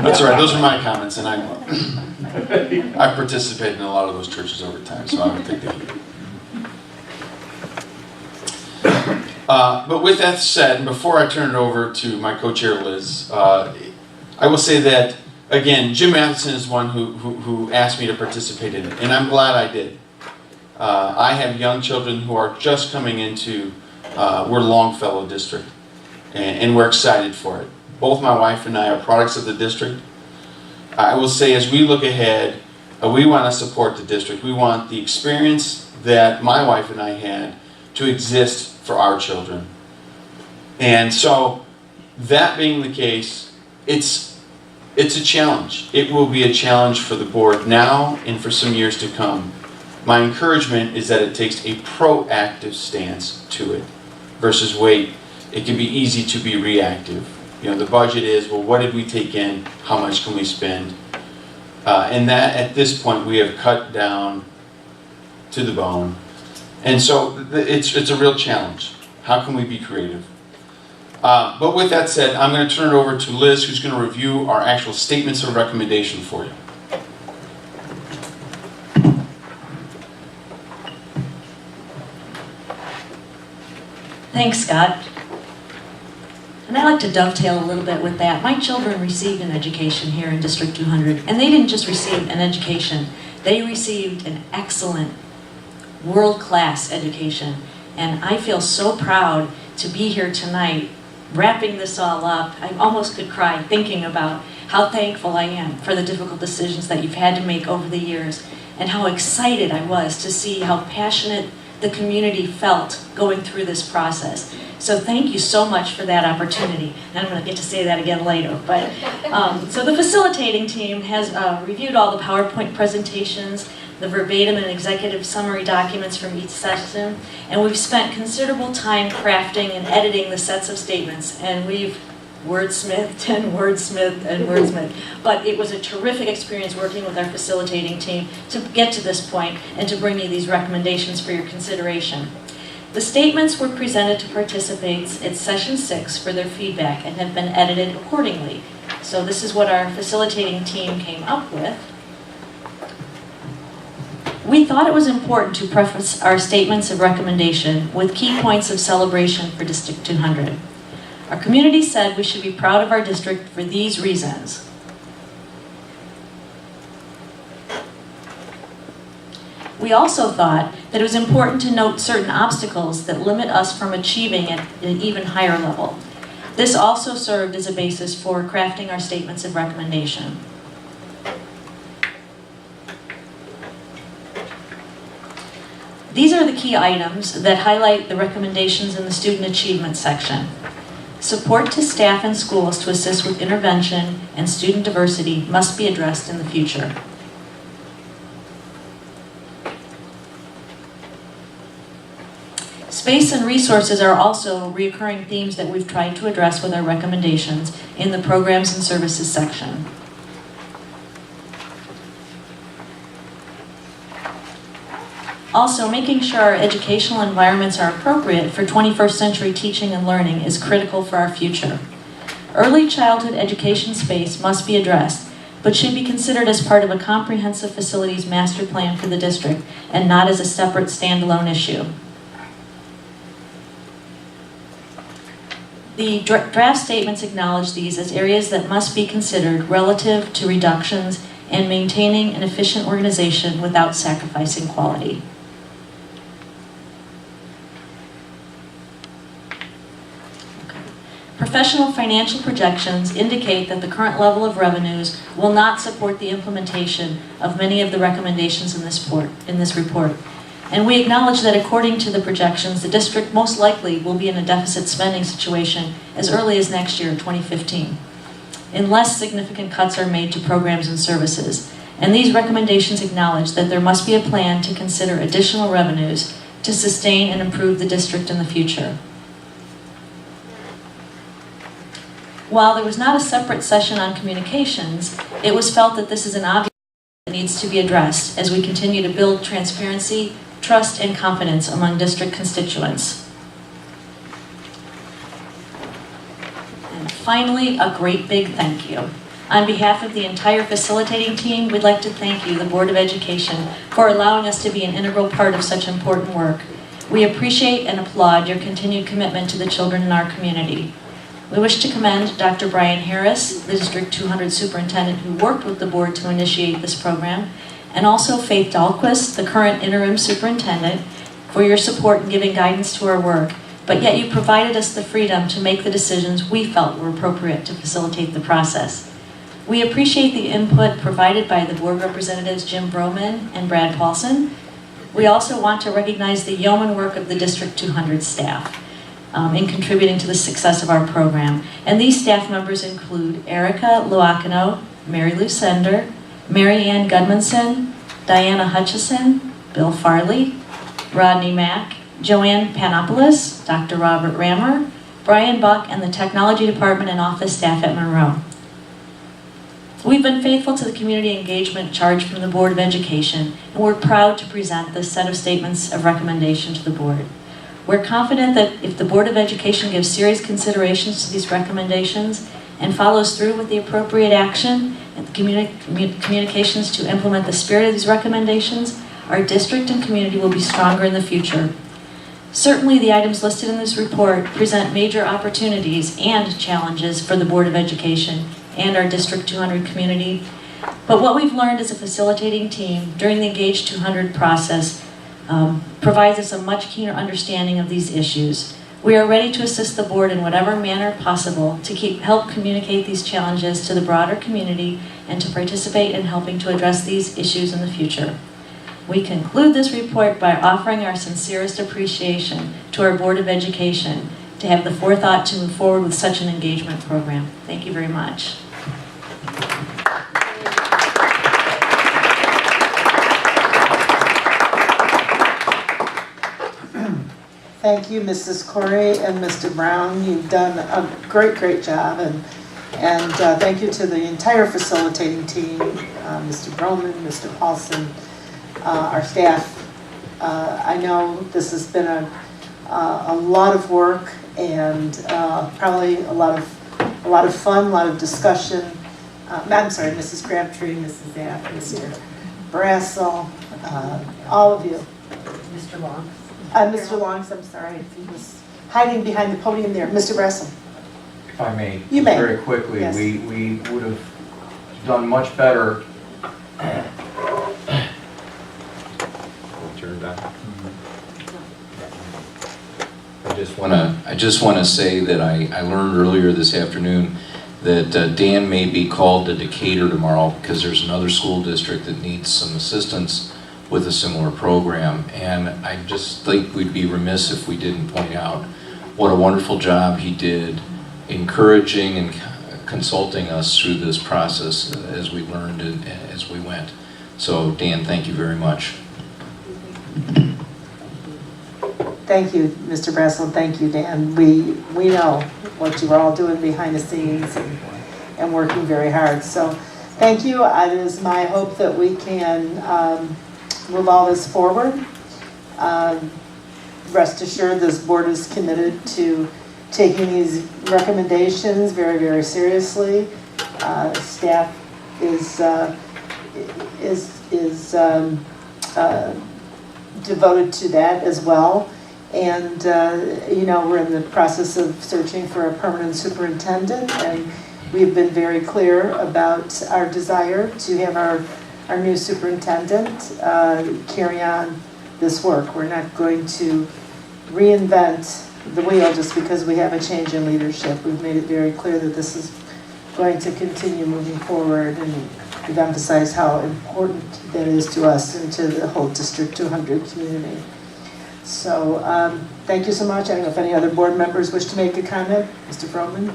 That's all right. Those are my comments, and I've participated in a lot of those churches over time, so I would take the heat. But with that said, and before I turn it over to my co-chair Liz, I will say that again, Jim Matheson is one who asked me to participate in it, and I'm glad I did. I have young children who are just coming into we're Longfellow District, and we're excited for it. Both my wife and I are products of the district. I will say as we look ahead, we want to support the district. We want the experience that my wife and I had to exist for our children. And so, that being the case, it's a challenge. It will be a challenge for the board now and for some years to come. My encouragement is that it takes a proactive stance to it versus wait. It can be easy to be reactive. The budget is, well, what did we take in? How much can we spend? And that, at this point, we have cut down to the bone. And so it's a real challenge. How can we be creative? But with that said, I'm going to turn it over to Liz, who's going to review our actual statements of recommendation for you. Thanks, Scott. And I'd like to dovetail a little bit with that. My children received an education here in District 200, and they didn't just receive an education, they received an excellent, world-class education. And I feel so proud to be here tonight wrapping this all up, I almost could cry thinking about how thankful I am for the difficult decisions that you've had to make over the years, and how excited I was to see how passionate the community felt going through this process. So thank you so much for that opportunity. And I'm going to get to say that again later. But so the facilitating team has reviewed all the PowerPoint presentations, the verbatim and executive summary documents from each session, and we've spent considerable time crafting and editing the sets of statements, and we've wordsmithed and wordsmithed and wordsmithed. But it was a terrific experience working with our facilitating team to get to this point and to bring you these recommendations for your consideration. The statements were presented to participants at session 6 for their feedback and have been edited accordingly. So this is what our facilitating team came up with. We thought it was important to preface our statements of recommendation with key points of celebration for District 200. Our community said we should be proud of our district for these reasons. We also thought that it was important to note certain obstacles that limit us from achieving at an even higher level. This also served as a basis for crafting our statements of recommendation. These are the key items that highlight the recommendations in the student achievement section. Support to staff and schools to assist with intervention and student diversity must be addressed in the future. Space and resources are also recurring themes that we've tried to address with our recommendations in the programs and services section. Also, making sure our educational environments are appropriate for 21st century teaching and learning is critical for our future. Early childhood education space must be addressed, but should be considered as part of a comprehensive facilities master plan for the district and not as a separate standalone issue. The draft statements acknowledge these as areas that must be considered relative to reductions and maintaining an efficient organization without sacrificing quality. Professional financial projections indicate that the current level of revenues will not support the implementation of many of the recommendations in this report. And we acknowledge that according to the projections, the district most likely will be in a deficit spending situation as early as next year, 2015, unless significant cuts are made to programs and services. And these recommendations acknowledge that there must be a plan to consider additional revenues to sustain and improve the district in the future. While there was not a separate session on communications, it was felt that this is an obvious that needs to be addressed as we continue to build transparency, trust, and confidence among district constituents. And finally, a great big thank you. On behalf of the entire facilitating team, we'd like to thank you, the Board of Education, for allowing us to be an integral part of such important work. We appreciate and applaud your continued commitment to the children in our community. We wish to commend Dr. Brian Harris, the District 200 Superintendent who worked with the board to initiate this program, and also Faith Dahlquist, the current interim superintendent, for your support in giving guidance to our work, but yet you provided us the freedom to make the decisions we felt were appropriate to facilitate the process. We appreciate the input provided by the board representatives Jim Broman and Brad Paulson. We also want to recognize the yeoman work of the District 200 staff in contributing to the success of our program. And these staff members include Erica Luacano, Mary Lou Sender, Mary Ann Gudmundson, Diana Hutchison, Bill Farley, Rodney Mack, Joanne Panopoulos, Dr. Robert Rammer, Brian Buck, and the Technology Department and office staff at Monroe. We've been faithful to the community engagement charge from the Board of Education, and we're proud to present this set of statements of recommendation to the board. We're confident that if the Board of Education gives serious considerations to these recommendations and follows through with the appropriate action and the communications to implement the spirit of these recommendations, our district and community will be stronger in the future. Certainly, the items listed in this report present major opportunities and challenges for the Board of Education and our District 200 community. But what we've learned as a facilitating team during the Engage 200 process provides us a much keener understanding of these issues. We are ready to assist the board in whatever manner possible to help communicate these challenges to the broader community and to participate in helping to address these issues in the future. We conclude this report by offering our sincerest appreciation to our Board of Education to have the forethought to move forward with such an engagement program. Thank you very much. Thank you, Mrs. Corey and Mr. Brown. You've done a great job, and thank you to the entire facilitating team, Mr. Broman, Mr. Paulson, our staff. I know this has been a lot of work and probably a lot of fun, a lot of discussion. I'm sorry, Mrs. Crabtree, Mrs. Zapp, Mr. Brassel, all of you. Mr. Long. Mr. Longs, I'm sorry, he was hiding behind the podium there. Mr. Brassel. If I may, You may. very quickly, Yes. we would have done much better. Turn back. I just want to say that I learned earlier this afternoon that Dan may be called to Decatur tomorrow because there's another school district that needs some assistance with a similar program, and I just think we'd be remiss if we didn't point out what a wonderful job he did encouraging and consulting us through this process as we learned and as we went. So Dan, thank you very much. Thank you, Mr. Brassel. Thank you, Dan. We know what you are all doing behind the scenes and working very hard. So thank you. It is my hope that we can move all this forward. Rest assured, this board is committed to taking these recommendations very, very seriously. Staff is devoted to that as well. And we're in the process of searching for a permanent superintendent, and we've been very clear about our desire to have our new superintendent carry on this work. We're not going to reinvent the wheel just because we have a change in leadership. We've made it very clear that this is going to continue moving forward, and we've emphasized how important that is to us and to the whole District 200 community. So thank you so much. I don't know if any other board members wish to make a comment. Mr. Froman?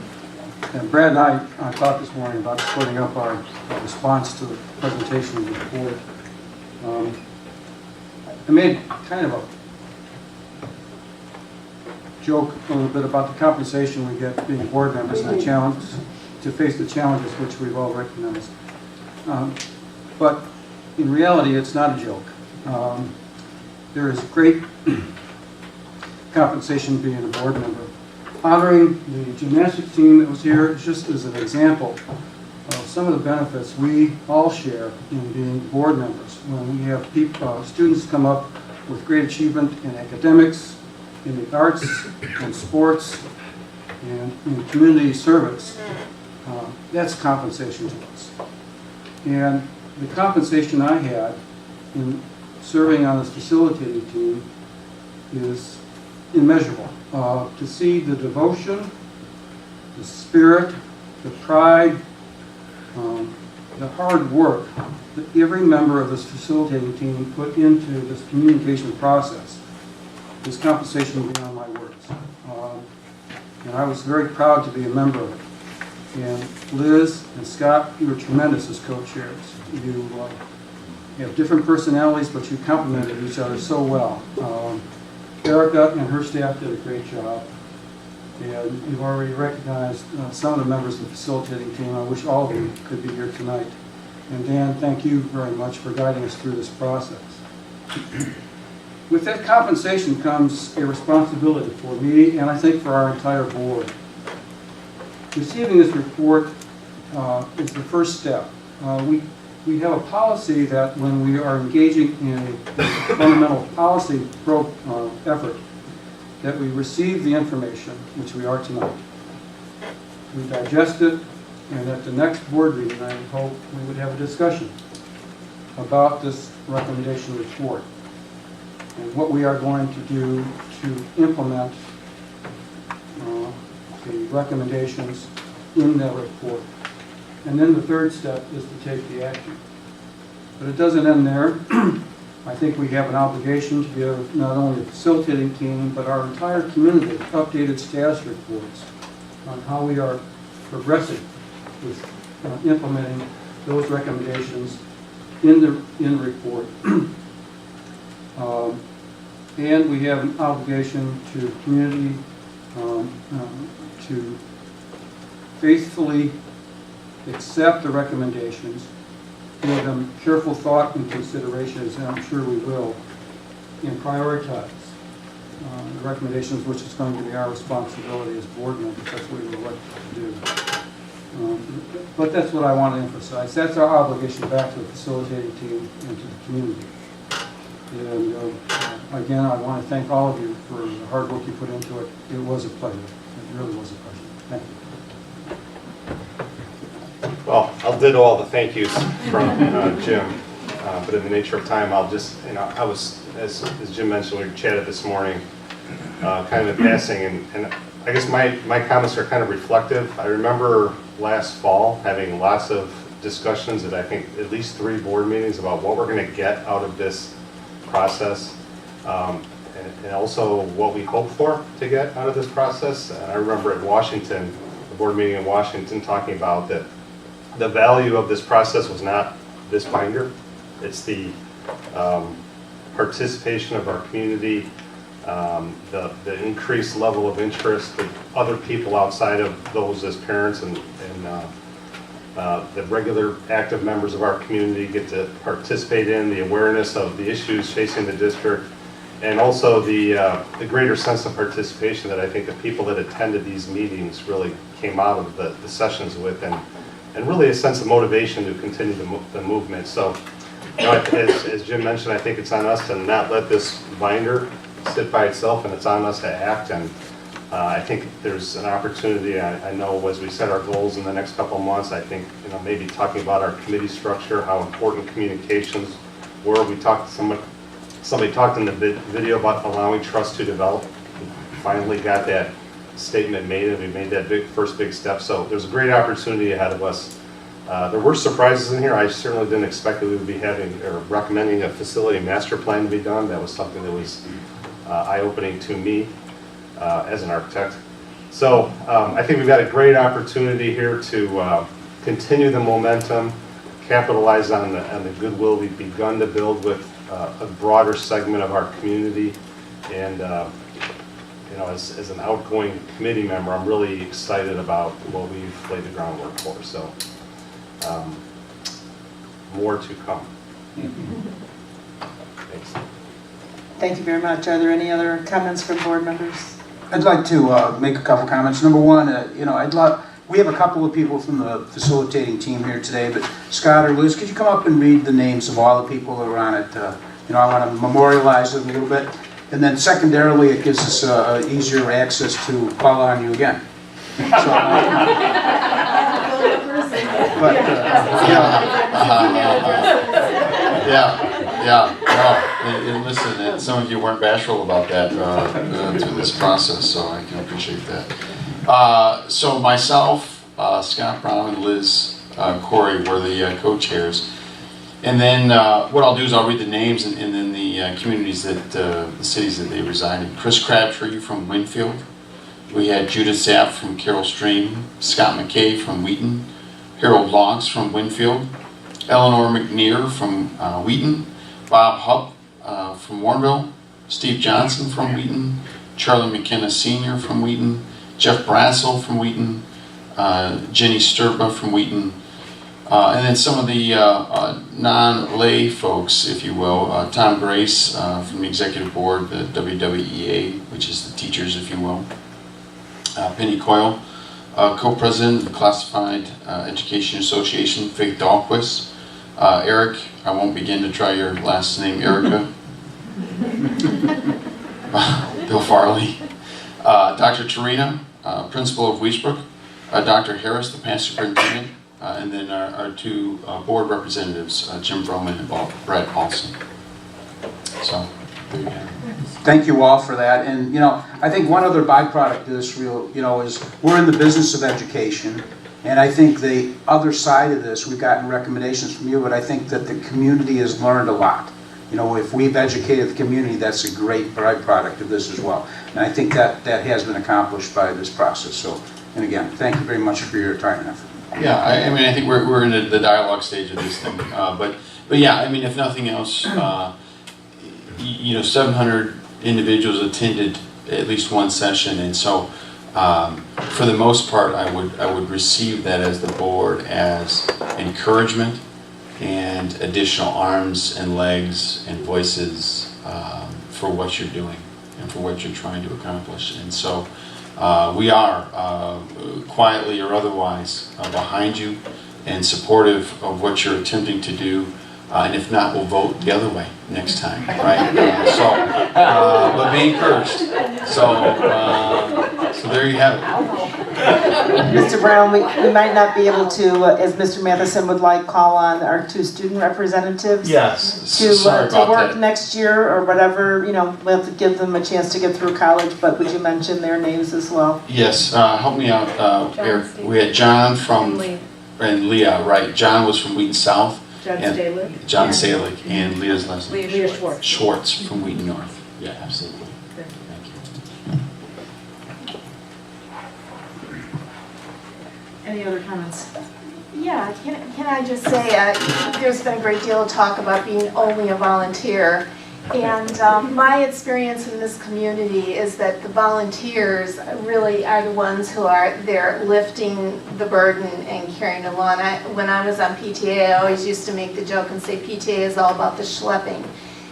And Brad and I talked this morning about splitting up our response to the presentation of the board. I made kind of a joke a little bit about the compensation we get being board members and the challenge to face the challenges which we've all recognized. But in reality, it's not a joke. There is great compensation being a board member. Honoring the gymnastics team that was here just as an example of some of the benefits we all share in being board members. When we have students come up with great achievement in academics, in the arts, in sports, and in community service, that's compensation to us. And the compensation I had in serving on this facilitating team is immeasurable. To see the devotion, the spirit, the pride, the hard work that every member of this facilitating team put into this communication process is compensation beyond my words. And I was very proud to be a member of it. And Liz and Scott, you were tremendous as co-chairs. You have different personalities, but you complemented each other so well. Erica and her staff did a great job. And you've already recognized some of the members of the facilitating team. I wish all of you could be here tonight. And Dan, thank you very much for guiding us through this process. With that compensation comes a responsibility for me and I think for our entire board. Receiving this report is the first step. We have a policy that when we are engaging in a fundamental policy effort, that we receive the information, which we are tonight. We digest it, and at the next board meeting, I hope we would have a discussion about this recommendation report and what we are going to do to implement the recommendations in that report. And then the third step is to take the action. But it doesn't end there. I think we have an obligation to give not only the facilitating team, but our entire community updated status reports on how we are progressing with implementing those recommendations in the report. And we have an obligation to the community to faithfully accept the recommendations, give them careful thought and consideration, as I'm sure we will, and prioritize the recommendations, which is going to be our responsibility as board members. That's what we would like to do. But that's what I want to emphasize. That's our obligation back to the facilitating team and to the community. And again, I want to thank all of you for the hard work you put into it. It was a pleasure. It really was a pleasure. Thank you. Well, I'll ditto all the thank yous from Jim, but in the nature of time, I'll just, I was, as Jim mentioned, we chatted this morning, kind of in passing, and I guess my comments are kind of reflective. I remember last fall having lots of discussions at I think at least 3 board meetings about what we're going to get out of this process, and also what we hope for to get out of this process. And I remember at Washington, the board meeting in Washington, talking about that the value of this process was not this binder. It's the participation of our community, the increased level of interest that other people outside of those as parents and the regular active members of our community get to participate in, the awareness of the issues facing the district, and also the greater sense of participation that I think the people that attended these meetings really came out of the sessions with, and really a sense of motivation to continue the movement. So, as Jim mentioned, I think it's on us to not let this binder sit by itself, and it's on us to act. And I think there's an opportunity. I know as we set our goals in the next couple of months, I think maybe talking about our committee structure, how important communications were. We talked. Somebody talked in the video about allowing trust to develop. We finally got that statement made, and we made that first big step. So there's a great opportunity ahead of us. There were surprises in here. I certainly didn't expect that we would be having or recommending a facility master plan to be done. That was something that was eye-opening to me as an architect. So I think we've got a great opportunity here to continue the momentum, capitalize on the goodwill we've begun to build with a broader segment of our community. And as an outgoing committee member, I'm really excited about what we've laid the groundwork for. So more to come. Thanks. Thank you very much. Are there any other comments from board members? I'd like to make a couple comments. Number one, we have a couple of people from the facilitating team here today, but Scott or Liz, could you come up and read the names of all the people who are on it? I want to memorialize it a little bit. And then secondarily, it gives us easier access to call on you again. So, And listen, and some of you weren't bashful about that through this process, so I can appreciate that. So myself, Scott Brown, and Liz Corey were the co-chairs. And then what I'll do is I'll read the names and then the communities the cities that they reside in. Chris Crabtree from Winfield. We had Judith Zapp from Carroll Stream, Scott McKay from Wheaton, Harold Logs from Winfield, Eleanor McNear from Wheaton, Bob Hupp from Warrenville, Steve Johnson from Wheaton, Charlie McKenna Sr. from Wheaton, Jeff Brassel from Wheaton, Jenny Sturba from Wheaton, and then some of the non-lay folks, if you will, Tom Grace from the executive board, the WWEA, which is the teachers, if you will, Penny Coyle, co-president of the Classified Education Association, Faith Dahlquist, Eric, I won't begin to try your last name, Erica, Bill Farley, Dr. Tarina, principal of Weisbrook, Dr. Harris, the past superintendent, and then our two board representatives, Jim Broman and Brett Paulson. So, There you go. Thank you all for that. And, you know, I think one other byproduct of this is we're in the business of education. And I think the other side of this, we've gotten recommendations from you, but I think that the community has learned a lot. You know, if we've educated the community, that's a great byproduct of this as well. And I think that has been accomplished by this process. So, and again, thank you very much for your time and effort. Yeah, I mean, I think we're in the dialogue stage of this thing. But yeah, I mean, if nothing else, 700 individuals attended at least one session, and so for the most part, I would receive that as the board as encouragement and additional arms and legs and voices for what you're doing and for what you're trying to accomplish. And so we are quietly or otherwise behind you and supportive of what you're attempting to do. And if not, we'll vote the other way next time, right? But be encouraged. So there you have it. Mr. Brown, we might not be able to, as Mr. Matheson would like, call on our 2 student representatives. Yes. To work next year or whatever. You know, we'll have to give them a chance to get through college. But would you mention their names as well? Yes. Help me out, Eric. We had John and Leah, right? John was from Wheaton South. John Salick and Leah's Leslie. Leah Schwartz. Schwartz from Wheaton North. Yeah, absolutely. Thank you. Any other comments? Yeah, can I just say, there's been a great deal of talk about being only a volunteer. And my experience in this community is that the volunteers really are the ones who are there lifting the burden and carrying it along. When I was on PTA, I always used to make the joke and say PTA is all about the schlepping.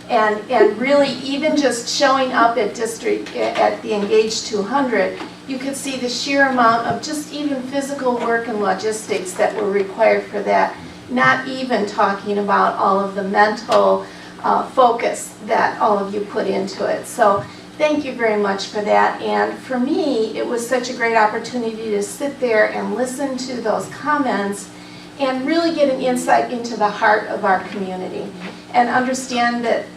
And really, even just showing up at the Engage 200, you could see the sheer amount of just even physical work and logistics that were required for that, not even talking about all of the mental focus that all of you put into it. So thank you very much for that. And for me, it was such a great opportunity to sit there and listen to those comments and really get an insight into the heart of our community and understand that,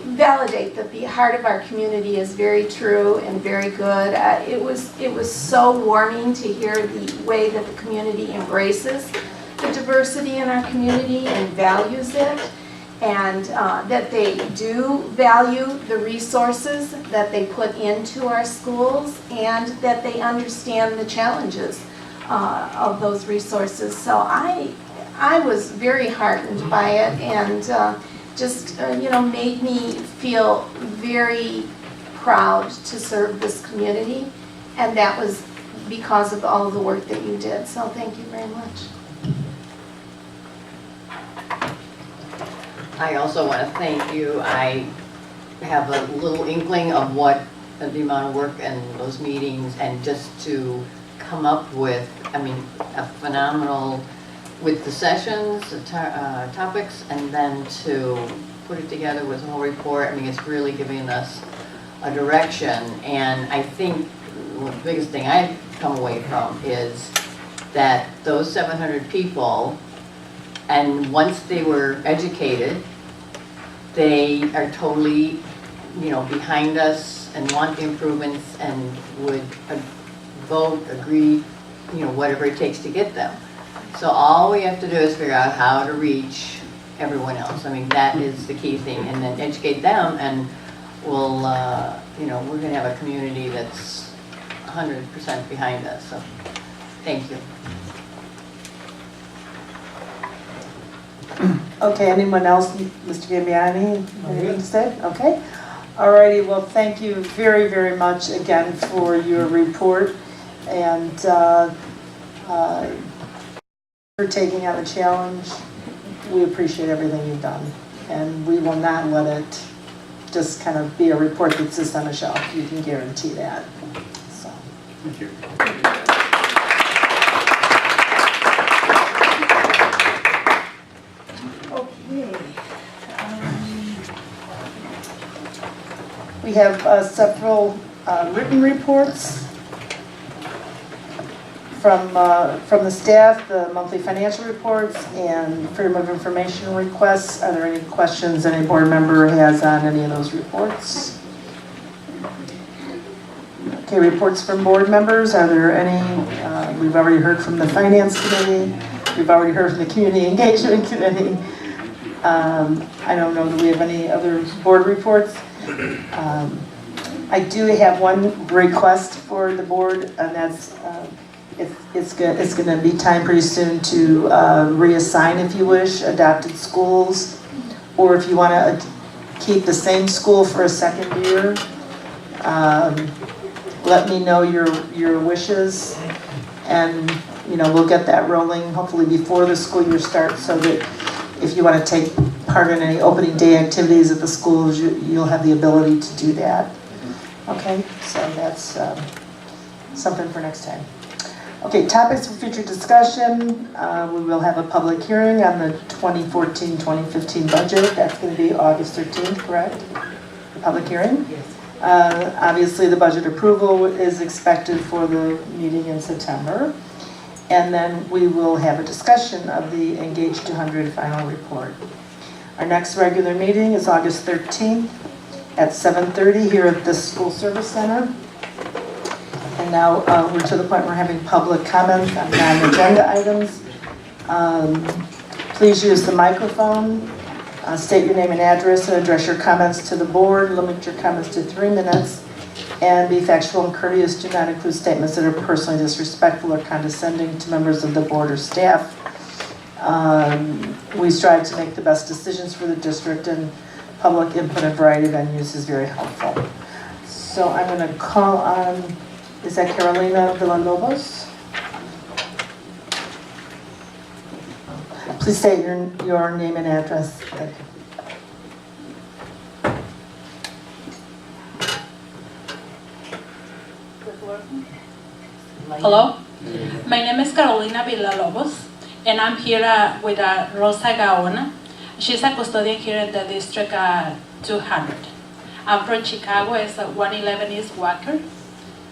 validate that the heart of our community is very true and very good. It was so warming to hear the way that the community embraces the diversity in our community and values it. And that they do value the resources that they put into our schools and that they understand the challenges of those resources. So I was very heartened by it and just made me feel very proud to serve this community. And that was because of all of the work that you did. So thank you very much. I also want to thank you. I have a little inkling of what the amount of work and those meetings, and just to come up with, a phenomenal, with the sessions, the topics, and then to put it together with a whole report. It's really giving us a direction. And I think the biggest thing I've come away from is that those 700 people, and once they were educated, they are totally, behind us and want the improvements and would vote, agree, whatever it takes to get them. So all we have to do is figure out how to reach everyone else. That is the key thing, and then educate them, and we'll, we're going to have a community that's 100% behind us. So thank you. Okay, anyone else? Mr. Gambiani, anything to say? Okay. Alrighty, well, thank you very, very much again for your report and for taking on the challenge. We appreciate everything you've done, and we will not let it just kind of be a report that sits on a shelf. You can guarantee that. So. Thank you. We have several written reports from the staff, the monthly financial reports and freedom of information requests. Are there any questions any board member has on any of those reports? Okay, reports from board members. Are there any? We've already heard from the finance committee. We've already heard from the community engagement committee. I don't know, do we have any other board reports? I do have one request for the board, and that's it's going to be time pretty soon to reassign, if you wish, adopted schools, or if you want to keep the same school for a second year. Let me know your wishes, and we'll get that rolling hopefully before the school year starts, so that if you want to take part in any opening day activities at the schools, you'll have the ability to do that. Okay, so that's something for next time. Okay, topics for future discussion. We will have a public hearing on the 2014-2015 budget. That's going to be August 13th, correct? The public hearing? Yes. Obviously, the budget approval is expected for the meeting in September. And then we will have a discussion of the Engage 200 final report. Our next regular meeting is August 13th at 7:30 here at the School Service Center. And now we're to the point where we're having public comments on non-agenda items. Please use the microphone. State your name and address and address your comments to the board. Limit your comments to 3 minutes. And be factual and courteous. Do not include statements that are personally disrespectful or condescending to members of the board or staff. We strive to make the best decisions for the district, and public input in a variety of venues is very helpful. So I'm going to call on, is that Carolina Villalobos? Please state your name and address. Thank you. Hello, my name is Carolina Villalobos, and I'm here with Rosa Gaona. She's a custodian here in the District 200. I'm from Chicago, it's 111 East Walker.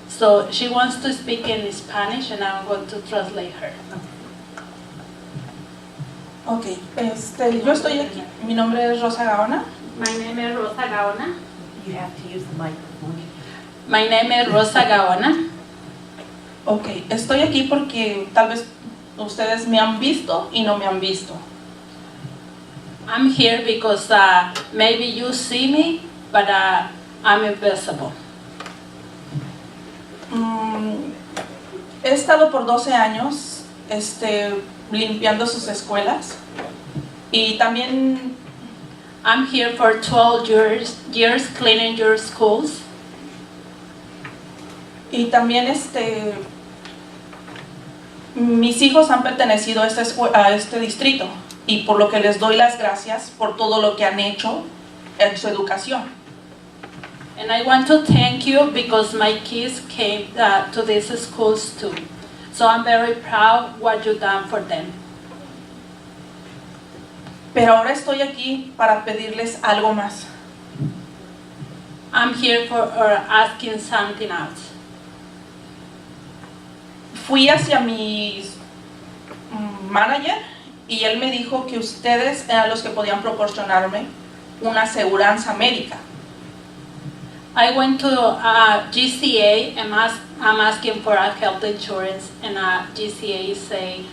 So she wants to speak in Spanish, and I'm going to translate her. Okay, yo estoy aquí. Mi nombre es Rosa Gaona. My name is Rosa Gaona. You have to use the microphone. My name is Rosa Gaona. Ok, estoy aquí porque tal vez ustedes me han visto y no me han visto. I'm here because maybe you see me, but I'm invisible. He estado por 12 años limpiando sus escuelas y también I'm here for 12 years cleaning your schools. Y también mis hijos han pertenecido a este distrito, y por lo que les doy las gracias por todo lo que han hecho en su educación. And I want to thank you because my kids came to these schools too. So I'm very proud what you've done for them. Pero ahora estoy aquí para pedirles algo más. I'm here for asking something else. Fui hacia mi manager y él me dijo que ustedes eran los que podían proporcionarme una aseguranza médica. I went to GCA and I'm asking for a health insurance, and GCA say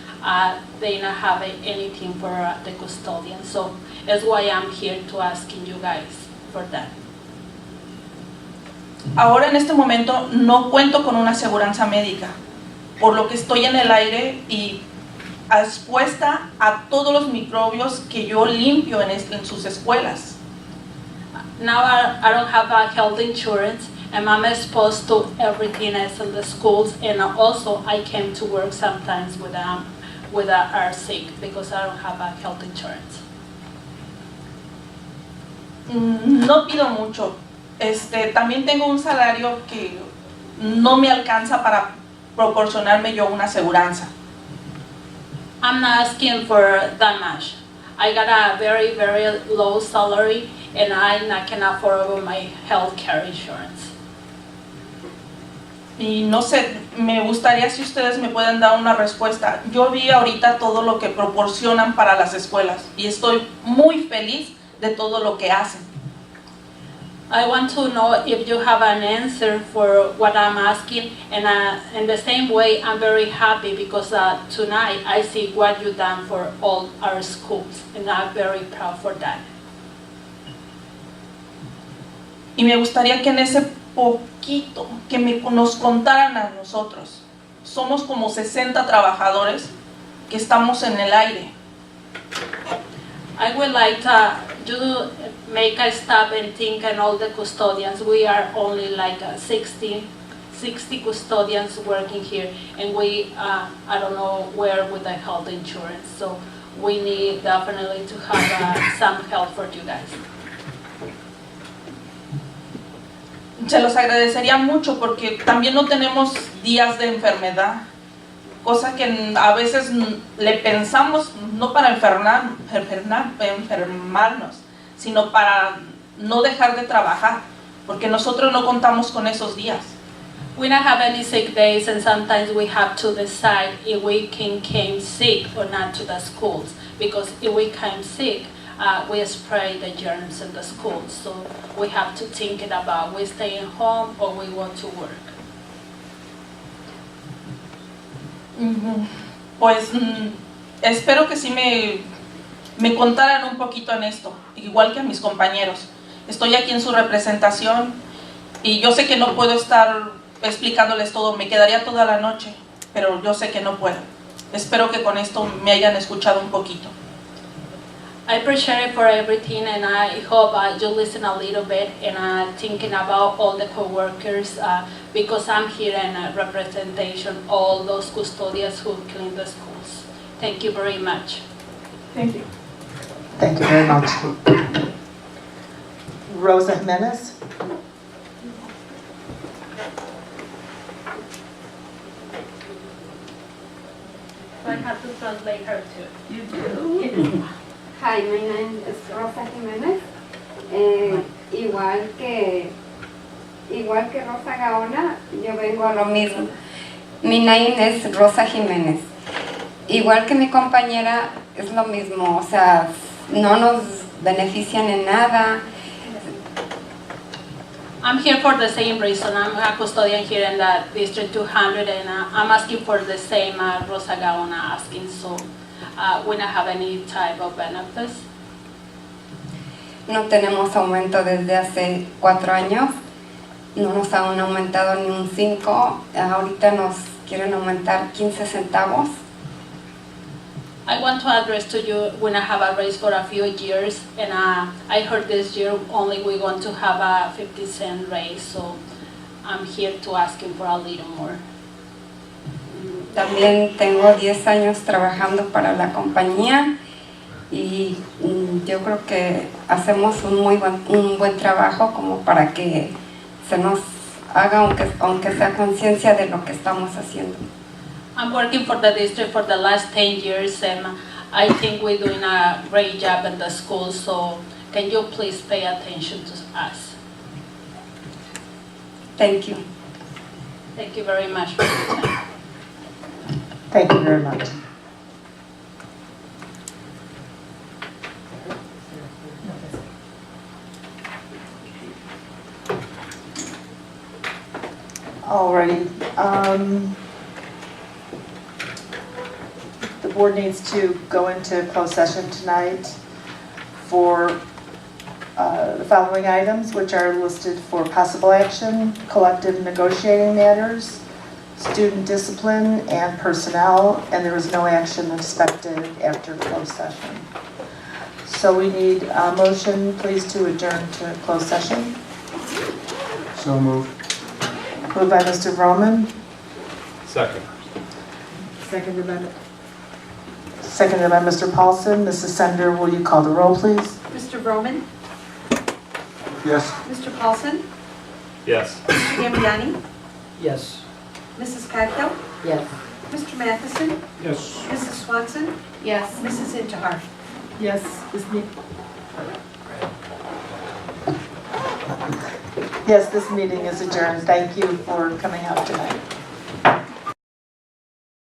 they not have anything for the custodian. So that's why I'm here to asking you guys for that. Ahora en este momento no cuento con una aseguranza médica, por lo que estoy en el aire y expuesta a todos los microbios que yo limpio en sus escuelas. Now I don't have a health insurance, and I'm exposed to everything else in the schools, and also I came to work sometimes with are sick because I don't have a health insurance. No pido mucho. También tengo un salario que no me alcanza para proporcionarme yo una aseguranza. I'm not asking for that much. I got a very, very low salary, and I can afford my health care insurance. Y no sé, me gustaría si ustedes me pueden dar una respuesta. Yo vi ahorita todo lo que proporcionan para las escuelas y estoy muy feliz de todo lo que hacen. I want to know if you have an answer for what I'm asking, and in the same way, I'm very happy because tonight I see what you've done for all our schools, and I'm very proud for that. Y me gustaría que en ese poquito que nos contaran a nosotros, somos como 60 trabajadores que estamos en el aire. I would like to make a stop and think and all the custodians. We are only like 60 custodians working here, and we, I don't know where with the health insurance, so we need definitely to have some help for you guys. Se los agradecería mucho porque también no tenemos días de enfermedad, cosa que a veces le pensamos no para enfermarnos, sino para no dejar de trabajar, porque nosotros no contamos con esos días. We don't have any sick days, and sometimes we have to decide if we can come sick or not to the schools, because if we come sick, we spray the germs in the schools, so we have to think it about we staying home or we want to work. Pues espero que sí me contaran un poquito en esto, igual que a mis compañeros. Estoy aquí en su representación y yo sé que no puedo estar explicándoles todo, me quedaría toda la noche, pero yo sé que no puedo. Espero que con esto me hayan escuchado un poquito. I appreciate it for everything, and I hope you listen a little bit and thinking about all the co-workers, because I'm here in representation all those custodians who clean the schools. Thank you very much. Thank you. Thank you very much. Rosa Jimenez. So I have to translate her too. You do? Hi, my name is Rosa Jimenez. Igual que Rosa Gaona, yo vengo a lo mismo. Mi name es Rosa Jiménez. Igual que mi compañera, es lo mismo. O sea, no nos benefician en nada. I'm here for the same reason. I'm a custodian here in the District 200, and I'm asking for the same Rosa Gaona asking, so we don't have any type of benefits. No tenemos aumento desde hace 4 años. No nos han aumentado ni un 5. Ahorita nos quieren aumentar 15 centavos. I want to address to you when I have a raise for a few years, and I heard this year only we're going to have a 50-cent raise, so I'm here to asking for a little more. También tengo 10 años trabajando para la compañía y yo creo que hacemos un buen trabajo como para que se nos haga aunque sea conciencia de lo que estamos haciendo. I'm working for the district for the last 10 years, and I think we're doing a great job in the school, so can you please pay attention to us? Thank you. Thank you very much for your time. Thank you very much. Alrighty. The board needs to go into closed session tonight for the following items, which are listed for possible action, collective negotiating matters, student discipline, and personnel, and there is no action expected after closed session. So we need a motion, please, to adjourn to closed session. So moved. Moved by Mr. Vroman. Second. Seconded by Mr. Paulson. Mrs. Sender, will you call the roll, please? Mr. Vroman? Yes. Mr. Paulson? Yes. Mr. Gambiani? Yes. Mrs. Keiko? Yes. Mr. Matheson? Yes. Mrs. Swanson? Yes. Mrs. Intihar? Yes. Yes, this meeting is adjourned. Thank you for coming out tonight.